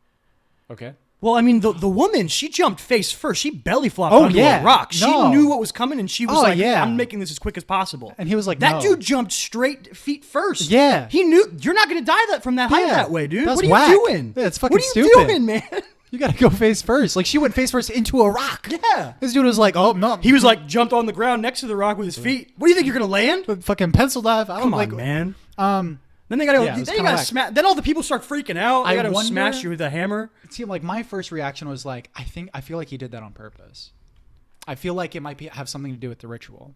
B: Okay.
A: Well, I mean, the woman, she jumped face first. She belly flopped onto a rock. She knew what was coming, and she was like, I'm making this as quick as possible.
B: And he was like,
A: that dude jumped straight feet first.
B: Yeah.
A: He knew, you're not going to die from that height that way, dude.
B: That's
A: what are
B: whack.
A: you doing?
B: Yeah, it's fucking stupid.
A: What are you doing, man?
B: You got to go face first. Like, she went face first into a rock.
A: Yeah.
B: This dude was like, oh, no.
A: He was like, jumped on the ground next to the rock with his feet. What do you think, you're going to land?
B: With fucking pencil dive.
A: Come on, man. Then they gotta smash. Then all the people start freaking out. They gotta smash you with a hammer.
B: See, like my first reaction was like, I feel like he did that on purpose. I feel like it might have something to do with the ritual.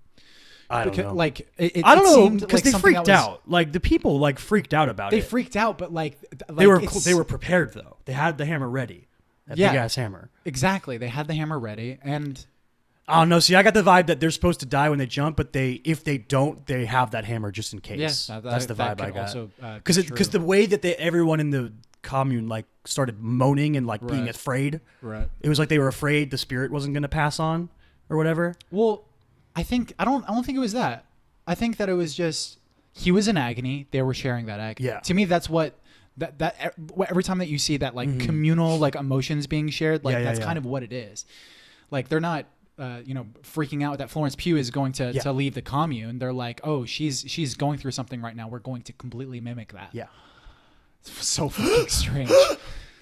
A: I don't know.
B: Like
A: I don't know because they freaked out. Like the people like freaked out about it.
B: They freaked out, but like
A: they were prepared though. They had the hammer ready. That big ass hammer.
B: Exactly. They had the hammer ready, and
A: I don't know. See, I got the vibe that they're supposed to die when they jump, but if they don't, they have that hammer just in case.
B: Yes,
A: that's the vibe I got.
B: Because
A: the way that everyone in the commune like started moaning and like being afraid.
B: Right.
A: It was like they were afraid the spirit wasn't going to pass on or whatever.
B: Well, I don't think it was that. I think that it was just he was in agony. They were sharing that agony.
A: Yeah.
B: To me, that's what. That every time that you see that like communal like emotions being shared, like that's kind of what it is. Like they're not. Freaking out that Florence Pugh is going to leave the commune. They're like, oh, she's going through something right now. We're going to completely mimic that.
A: Yeah.
B: It's so fucking strange.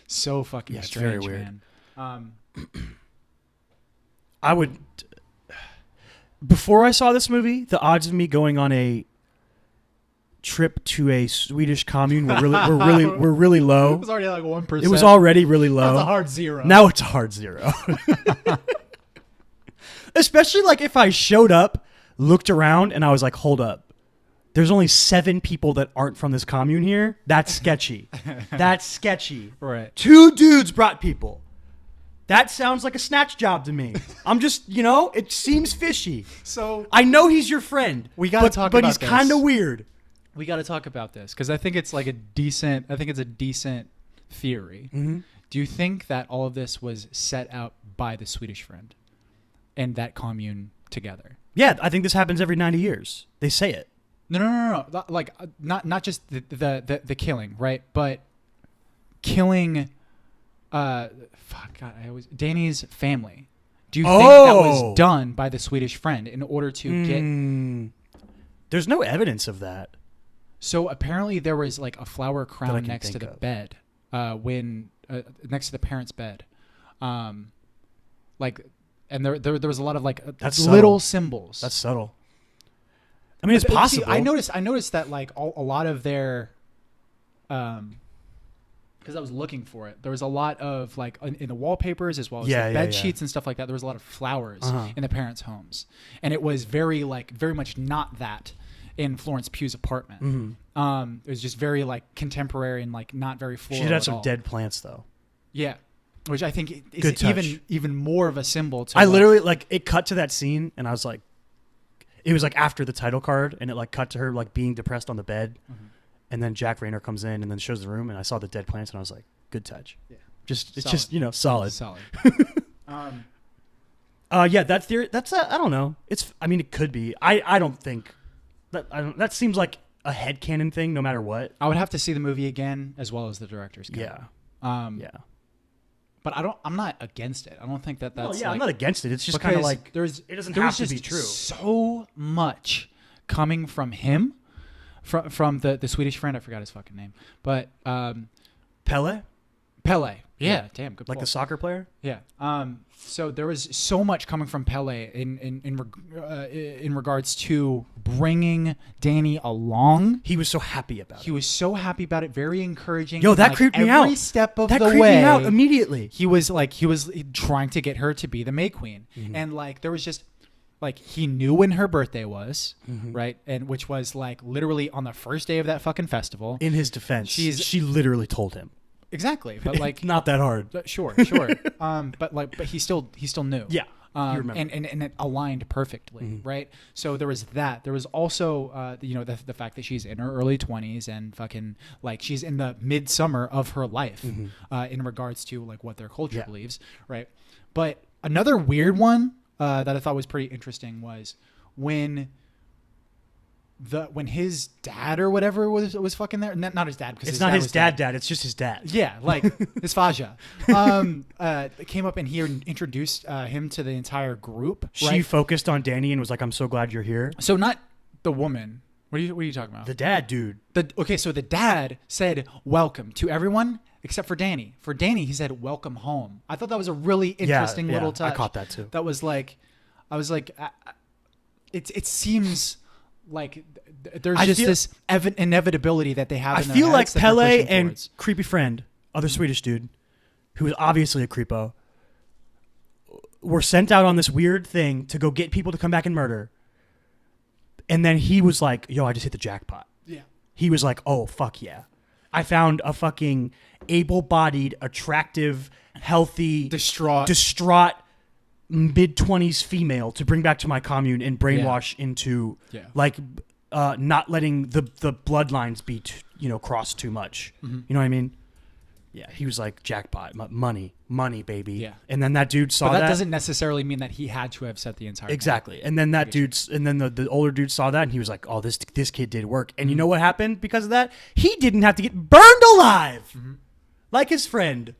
B: So fucking strange,
A: very weird.
B: Man.
A: I would. Before I saw this movie, the odds of me going on a trip to a Swedish commune were really low.
B: It was already like 1%.
A: It was already really low.
B: That was a hard 0.
A: Now it's a hard 0. Especially like if I showed up, looked around, and I was like, hold up. There's only 7 people that aren't from this commune here. That's sketchy. That's sketchy.
B: Right.
A: 2 dudes brought people. That sounds like a snatch job to me. I'm just, it seems fishy.
B: So
A: I know he's your friend.
B: We got to talk about this.
A: But he's kind of weird.
B: We got to talk about this because I think it's like a decent theory.
A: Mm-hmm.
B: Do you think that all of this was set out by the Swedish friend? And that commune together.
A: Yeah, I think this happens every 90 years. They say it.
B: No. Like not just the killing, right? But killing, Danny's family. Do you think that was done by the Swedish friend in order to get?
A: There's no evidence of that.
B: So apparently there was like a flower
A: I
B: crown
A: can
B: next to
A: think
B: the
A: of.
B: bed, when next to the parents' bed, like, and there was a lot of like
A: That's
B: little
A: subtle.
B: symbols.
A: That's subtle. I mean, it's
B: But see,
A: possible.
B: I noticed that like a lot of their, because I was looking for it. There was a lot of like in the wallpapers as well as the bed sheets and stuff like that. There was a lot of flowers in the parents' homes, and it was very much not that in Florence Pugh's apartment. It was just very like contemporary and like not very floral.
A: She did have
B: at
A: some
B: all.
A: dead plants though.
B: Yeah, which I think is
A: Good touch.
B: even more of a symbol. To
A: I literally like it cut to that scene and I was like, it was like after the title card and it like cut to her like being depressed on the bed, and then Jack Rayner comes in and then shows the room and I saw the dead plants and I was like, good touch. Yeah, it's just solid.
B: Solid.
A: Yeah, that theory. That's I don't know. I mean, it could be. I don't think that. That seems like a headcanon thing. No matter what.
B: I would have to see the movie again as well as the director's cut.
A: Yeah.
B: Yeah. But I'm not against it. I don't think that's.
A: No, yeah,
B: like,
A: I'm not against it. It's just kind of like it doesn't have to be true.
B: So much coming from him, from the Swedish friend. I forgot his fucking name, but
A: Pele.
B: Yeah, damn good.
A: Like
B: pull.
A: the soccer player.
B: Yeah. So there was so much coming from Pele in regards to bringing Danny along.
A: He was so happy about it.
B: He was so happy about it. Very encouraging.
A: Yo, that
B: like,
A: creeped me out.
B: Every step of
A: that
B: the
A: creeped
B: way.
A: me out immediately.
B: He was trying to get her to be the May Queen, and like there was just like he knew when her birthday was, right, and which was like literally on the first day of that fucking festival.
A: In his defense, she literally told him.
B: Exactly, but like
A: not that hard.
B: Sure. But he still knew.
A: Yeah. You remember.
B: And it aligned perfectly, right? So there was that. There was also, the fact that she's in her early 20s and fucking like she's in the midsummer of her life, in regards to like what their culture believes, right? But another weird one that I thought was pretty interesting was when his dad or whatever was fucking there. Not his dad, because
A: it's not his dad. It's just his dad.
B: Yeah, like his Faja. Came up and he introduced him to the entire group.
A: She
B: right?
A: focused on Danny and was like, "I'm so glad you're here."
B: So not the woman. What are you talking about?
A: The dad, dude.
B: So the dad said welcome to everyone except for Danny. For Danny, he said welcome home. I thought that was a really interesting little touch.
A: I caught that too.
B: That was like, I was like, it seems like there's this inevitability that they have.
A: I feel like Pele and creepy friend, other Swedish dude, who is obviously a creepo, were sent out on this weird thing to go get people to come back and murder. And then he was like, yo, I just hit the jackpot. Yeah. He was like, oh, fuck yeah. I found a fucking able-bodied, attractive, healthy, distraught mid-20s female to bring back to my commune and brainwash into not letting the bloodlines be crossed too much. You know what I mean? Yeah, he was like, jackpot, money, baby. Yeah. And then that dude saw that.
B: But that doesn't necessarily mean that he had to have set the entire
A: exactly. And then the older dude saw that and he was like, oh, this kid did work. And you know what happened because of that? He didn't have to get burned alive like his friend.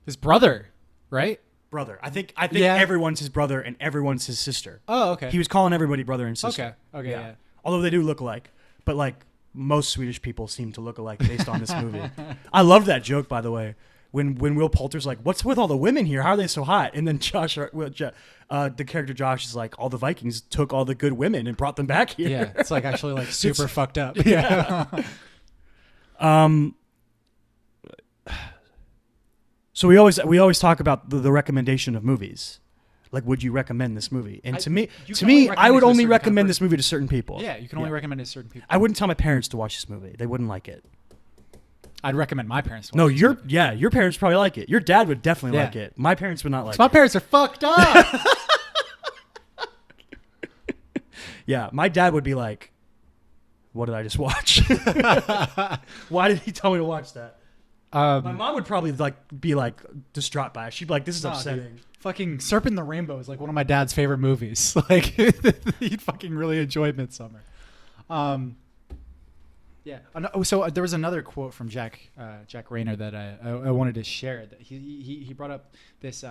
B: His brother, right?
A: Brother. I think everyone's his brother and everyone's his sister.
B: Oh, okay.
A: He was calling everybody brother and sister.
B: Okay, yeah.
A: Although they do look alike. But like most Swedish people seem to look alike based on this movie. I love that joke, by the way. When Will Poulter's like, what's with all the women here? How are they so hot? And then the character Josh is like, all the Vikings took all the good women and brought them back here.
B: Yeah, it's like actually like super fucked up. Yeah.
A: So we always talk about the recommendation of movies. Like, would you recommend this movie? And to me, I would only recommend this movie to certain people.
B: Yeah, you can only recommend it to certain people.
A: I wouldn't tell my parents to watch this movie. They wouldn't like it.
B: I'd recommend my parents to watch
A: your parents probably like it. Your dad would definitely like it. My parents would not like it.
B: My parents are fucked up.
A: Yeah, my dad would be like, what did I just watch? Why did he tell me to watch that? My mom would probably be distraught by it. She'd be like, this is upsetting.
B: Dude. Fucking Serpent and the Rainbow is like one of my dad's favorite movies. Like he fucking really enjoyed Midsommar. Yeah. So there was another quote from Jack Rayner that I wanted to share. That he brought up this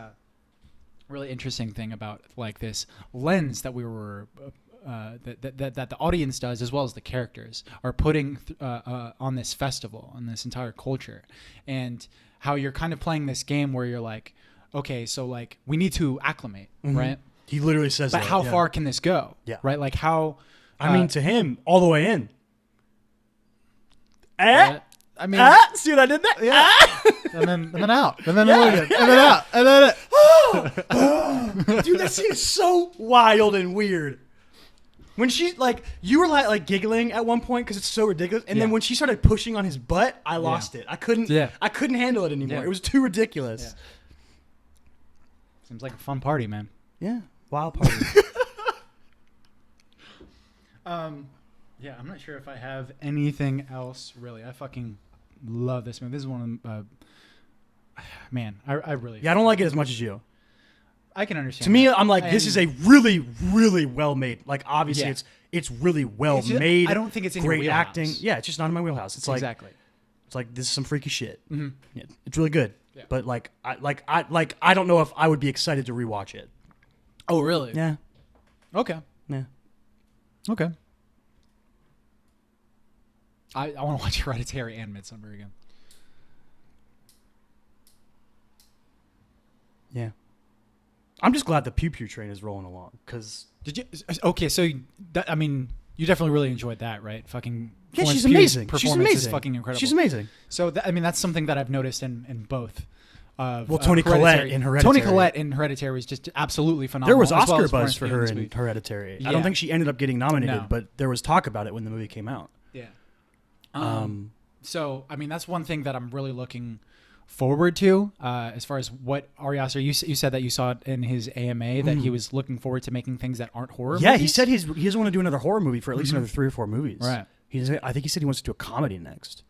B: really interesting thing about like this lens that we were that the audience does, as well as the characters, are putting on this festival, on this entire culture, and how you're kind of playing this game where you're like, okay, so like we need to acclimate, right?
A: He literally says
B: but
A: that.
B: how far can this go?
A: Yeah.
B: Right? Like how?
A: I mean, to him, all the way in.
B: I mean,
A: See what I did there?
B: yeah. and then out, and then in, and then out, and then.
A: Dude, that scene is so wild and weird. When she you were like giggling at one point because it's so ridiculous, and then when she started pushing on his butt, I lost it. I couldn't handle it anymore.
B: Yeah.
A: It was too ridiculous.
B: Yeah. Seems like a fun party, man.
A: Yeah, wild party.
B: Yeah, I'm not sure if I have anything else really. I fucking love this movie. This is one of man, I really.
A: Yeah, I don't like it as much as you.
B: I can understand.
A: To me,
B: that.
A: I'm like, this is a really, really well made. Like, obviously, it's really well made.
B: I don't think it's in
A: great
B: your wheelhouse.
A: acting. Yeah, it's just not in my wheelhouse. It's like
B: exactly.
A: It's like this is some freaky shit.
B: Mm-hmm.
A: Yeah, it's really good.
B: Yeah.
A: But I don't know if I would be excited to rewatch it.
B: Oh, really?
A: Yeah.
B: Okay.
A: Yeah.
B: Okay. I want to watch Hereditary and Midsommar again.
A: Yeah. I'm just glad the Pew Pew train is rolling along because.
B: Did you? Okay, so I mean, you definitely really enjoyed that, right? Fucking.
A: Yeah,
B: Florence
A: she's
B: Pugh's
A: amazing.
B: Performance
A: She's amazing.
B: is fucking incredible.
A: She's amazing.
B: So I mean, that's something that I've noticed in both.
A: Toni Collette in Hereditary.
B: Toni Collette in Hereditary was just absolutely phenomenal.
A: There was
B: as well
A: Oscar
B: as
A: buzz
B: Florence
A: for
B: Pugh
A: her
B: this
A: in
B: week.
A: Hereditary.
B: Yeah.
A: I don't think she ended up getting nominated,
B: No.
A: but there was talk about it when the movie came out.
B: Yeah. So I mean, that's one thing that I'm really looking forward to as far as what Ari Aster. You said that you saw it in his AMA that he was looking forward to making things that aren't horror.
A: Yeah,
B: movies.
A: he said he doesn't want to do another horror movie for at least another 3 or 4 movies.
B: Right.
A: I think he said he wants to do a comedy next,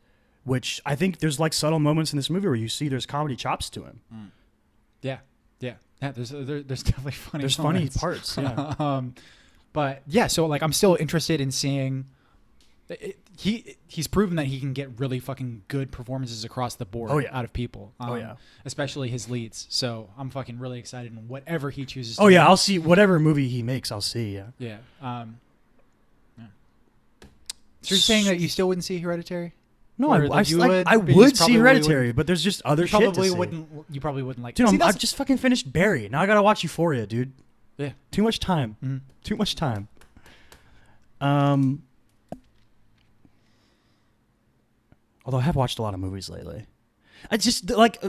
A: which I think there's like subtle moments in this movie where you see there's comedy chops to him.
B: Yeah. There's definitely funny.
A: There's
B: moments.
A: funny parts. Yeah.
B: But yeah, so like I'm still interested in seeing. He's proven that he can get really fucking good performances across the board out of people. Especially his leads. So I'm fucking really excited in whatever he chooses to do.
A: I'll see whatever movie he makes. I'll see. Yeah.
B: Yeah. So you're saying that you still wouldn't see Hereditary?
A: No,
B: Or
A: I
B: you
A: would see
B: probably
A: Hereditary, but there's just other shit to see.
B: You probably wouldn't like.
A: Dude,
B: See,
A: I've just fucking finished Barry. Now I gotta watch Euphoria, dude.
B: Yeah.
A: Too much time.
B: Mhm.
A: Too much time. Although I have watched a lot of movies lately. I just like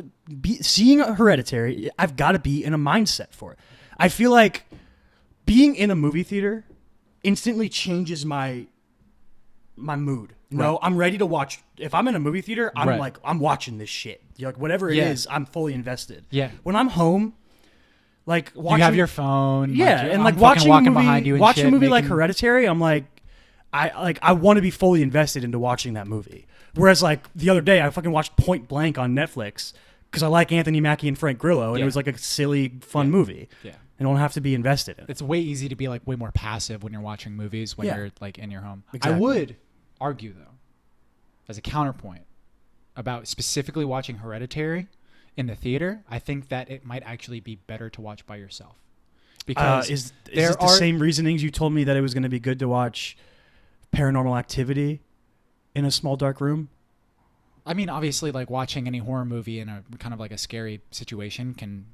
A: seeing Hereditary. I've got to be in a mindset for it. I feel like being in a movie theater instantly changes my mood. No,
B: Right.
A: I'm ready to watch. If I'm in a movie theater, I'm
B: Right.
A: like, I'm watching this shit. Like whatever it
B: Yeah.
A: is, I'm fully invested.
B: Yeah.
A: When I'm home, like watching,
B: You have your phone.
A: yeah,
B: like,
A: and
B: I'm
A: like
B: fucking
A: watching a
B: walking
A: movie,
B: behind you and
A: watching
B: shit,
A: a movie like
B: making-
A: Hereditary, I'm like, I want to be fully invested into watching that movie. Whereas like the other day, I fucking watched Point Blank on Netflix because I like Anthony Mackie and Frank Grillo, and
B: Yeah.
A: it was like a silly, fun movie.
B: Yeah.
A: I don't have to be invested in it.
B: It's way easy to be like way more passive when you're watching movies when
A: Yeah.
B: you're like in your home.
A: Exactly.
B: I would argue though, as a counterpoint, about specifically watching Hereditary in the theater. I think that it might actually be better to watch by yourself because
A: Is
B: there
A: this the
B: are
A: same reasonings you told me that it was going to be good to watch Paranormal Activity in a small dark room?
B: I mean, obviously, like watching any horror movie in a kind of like a scary situation can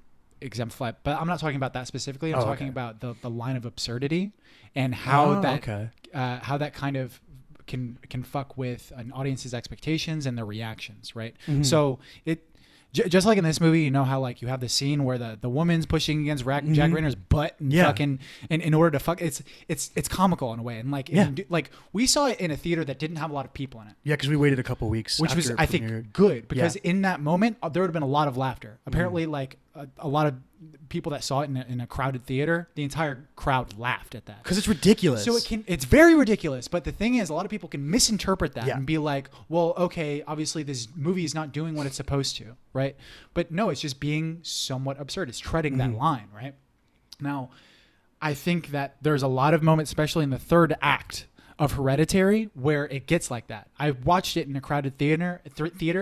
B: exemplify, but I'm not talking about that specifically. I'm talking about the line of absurdity and how how that kind of can fuck with an audience's expectations and their reactions, right?
A: Mhm.
B: So just like in this movie, you know how like you have the scene where the woman's pushing against Jack Rayner's butt and fucking and in order to fuck it's comical in a way, and like like we saw it in a theater that didn't have a lot of people in it.
A: Yeah, because we waited a couple weeks,
B: Which was,
A: after it
B: I
A: premiered.
B: think, good because in that moment there would have been a lot of laughter. Apparently, like a lot of people that saw it in a crowded theater, the entire crowd laughed at that.
A: Because it's ridiculous.
B: So it's very ridiculous. But the thing is, a lot of people can misinterpret that and be like, well, okay, obviously this movie is not doing what it's supposed to, right? But no, it's just being somewhat absurd. It's treading that line, right? Now, I think that there's a lot of moments, especially in the third act of Hereditary, where it gets like that. I watched it in a crowded theater,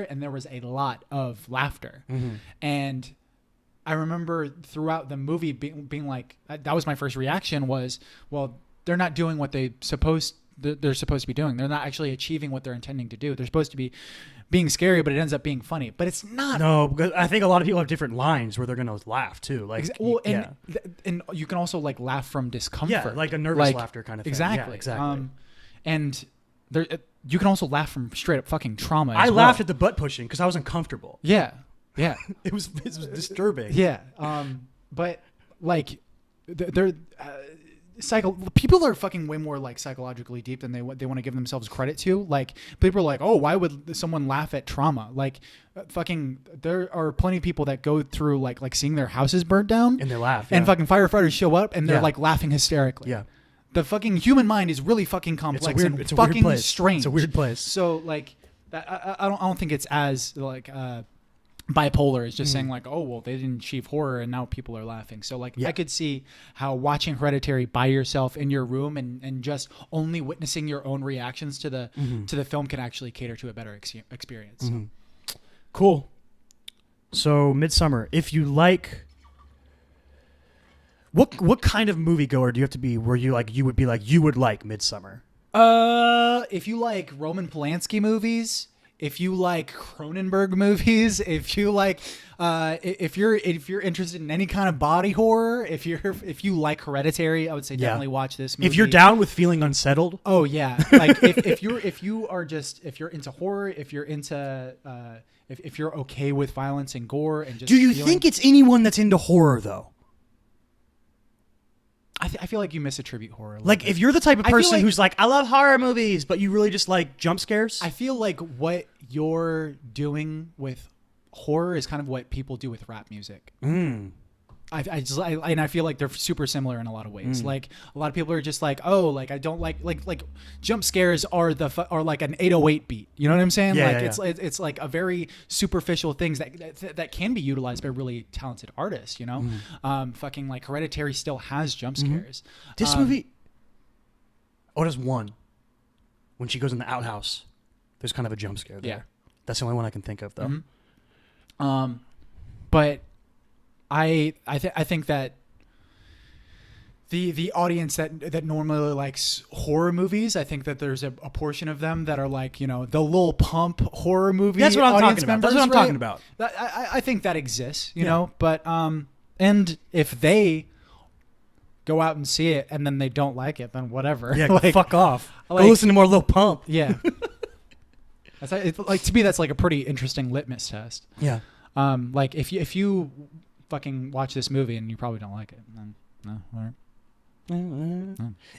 B: and there was a lot of laughter. And I remember throughout the movie being like, that was my first reaction was, well, doing what they're supposed to be doing. They're not actually achieving what they're intending to do. They're supposed to be being scary, but it ends up being funny. But it's not.
A: No, because I think a lot of people have different lines where they're gonna laugh too. Like,
B: and you can also like laugh from discomfort.
A: Yeah, like a nervous laughter kind of thing.
B: Exactly.
A: Yeah, exactly.
B: And there, you can also laugh from straight up fucking trauma.
A: I laughed at the butt pushing because I was uncomfortable.
B: Yeah.
A: it was disturbing.
B: Yeah. But like, they're. People are fucking way more like psychologically deep than they want to give themselves credit to. Like, people are like, oh, why would someone laugh at trauma? Like, fucking, there are plenty of people that go through like seeing their houses burnt down
A: and they laugh,
B: and fucking firefighters show up and they're like laughing hysterically.
A: Yeah,
B: the fucking human mind is really fucking complex and fucking strange.
A: It's a weird place.
B: So like, I don't think it's as like bipolar is just saying like, oh well, they didn't achieve horror and now people are laughing. So like, I could see how watching Hereditary by yourself in your room and just only witnessing your own reactions to the film can actually cater to a better experience. So.
A: Cool. So Midsommar, if you like, what kind of moviegoer do you have to be where you would like Midsommar?
B: If you like Roman Polanski movies, if you like Cronenberg movies, if you like, if you're interested in any kind of body horror, if you like Hereditary, I would say definitely watch this movie.
A: If you're down with feeling unsettled,
B: oh yeah, like if you're into horror, if you're into if you're okay with violence and gore and just
A: do you think it's anyone that's into horror though?
B: I feel like you misattribute horror.
A: Like, if you're the type of person who's like, I love horror movies, but you really just like jump scares.
B: I feel like what you're doing with horror is kind of what people do with rap music. I feel like they're super similar in a lot of ways. Like, a lot of people are just like, oh, like I don't like jump scares are like an 808 beat. You know what I'm saying? It's like a very superficial things that can be utilized by really talented artists. You know, fucking like Hereditary still has jump scares.
A: This movie, there's one when she goes in the outhouse. There's kind of a jump scare there. Yeah, that's the only one I can think of though.
B: But I think that the audience that normally likes horror movies, I think that there's a portion of them that are like, you know, the Lil Pump horror movie.
A: That's what I'm talking about.
B: Members,
A: That's what I'm talking about.
B: I think that exists, you know, but and if they go out and see it and then they don't like it, then whatever.
A: Yeah, like, fuck off. Go listen to more Lil Pump.
B: Yeah. Like, to me, that's like a pretty interesting litmus test.
A: Yeah.
B: Like if you fucking watch this movie and you probably don't like it, then no, all right.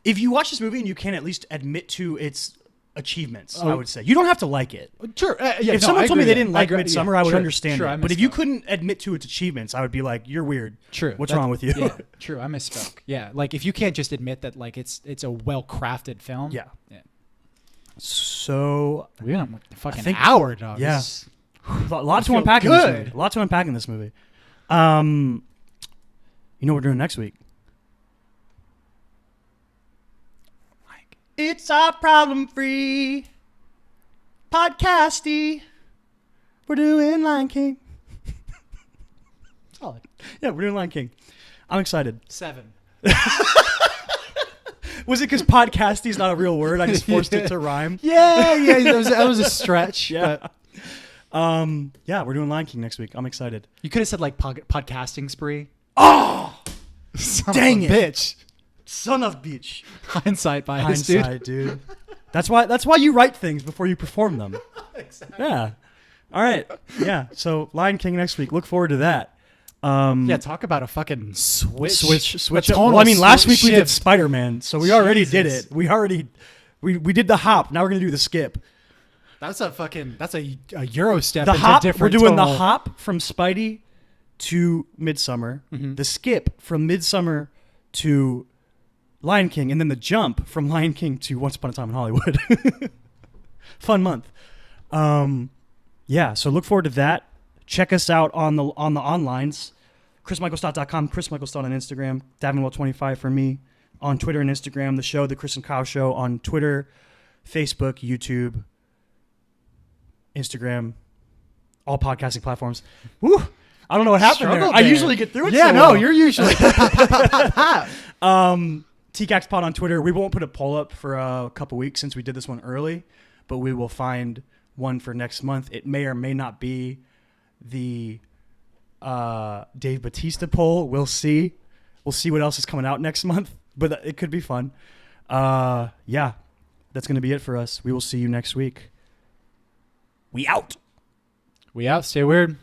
A: If you watch this movie and you can at least admit to its achievements, I would say you don't have to like it.
B: Sure.
A: If someone told me they didn't like Midsommar, I would understand
B: it.
A: But if you couldn't admit to its achievements, I would be like, "You're weird."
B: True.
A: What's wrong with you?
B: Yeah. True. I misspoke. Yeah. Like, if you can't just admit that, like, it's a well crafted film.
A: Yeah. So
B: we went a fucking hour, dog.
A: Yeah. A lot to unpack in this movie. A lot to unpack in this movie. You know what we're doing next week? It's our problem-free podcasty. We're doing Lion King. Solid. Yeah, we're doing Lion King. I'm excited.
B: 7.
A: Was it because podcasty is not a real word? I just forced it to rhyme.
B: Yeah. That was a stretch.
A: Yeah. Yeah, we're doing Lion King next week. I'm excited.
B: You could have said like podcasting spree.
A: Oh,
B: dang it,
A: bitch! Son of bitch.
B: Hindsight bias,
A: Hindsight, dude. That's why you write things before you perform them.
B: Exactly.
A: Yeah. All right. Yeah. So Lion King next week. Look forward to that.
B: Yeah, talk about a fucking switch.
A: Well, I mean, last week we did Spider-Man, so we already did it. We did the hop. Now we're gonna do the skip.
B: That's a Euro step.
A: The hop. We're doing
B: the
A: hop from Spidey to Midsommar. Mm-hmm. The skip from Midsommar to Lion King, and then the jump from Lion King to Once Upon a Time in Hollywood. Fun month. Yeah. So look forward to that. Check us out on the onlines. ChrisMichaelStott.com, Chris Michael Stott on Instagram, Davinwell25 for me on Twitter and Instagram. The show, The Chris and Kyle Show on Twitter, Facebook, YouTube, Instagram, all podcasting platforms. Woo! I don't know what happened there. I usually get through it.
B: Yeah,
A: so
B: no,
A: well.
B: you're usually.
A: tcaks pod on Twitter. We won't put a poll up for a couple weeks since we did this one early, but we will find one for next month. It may or may not be the Dave Bautista poll. We'll see. We'll see what else is coming out next month, but it could be fun. Yeah, that's going to be it for us. We will see you next week. We out.
B: We out. Stay weird.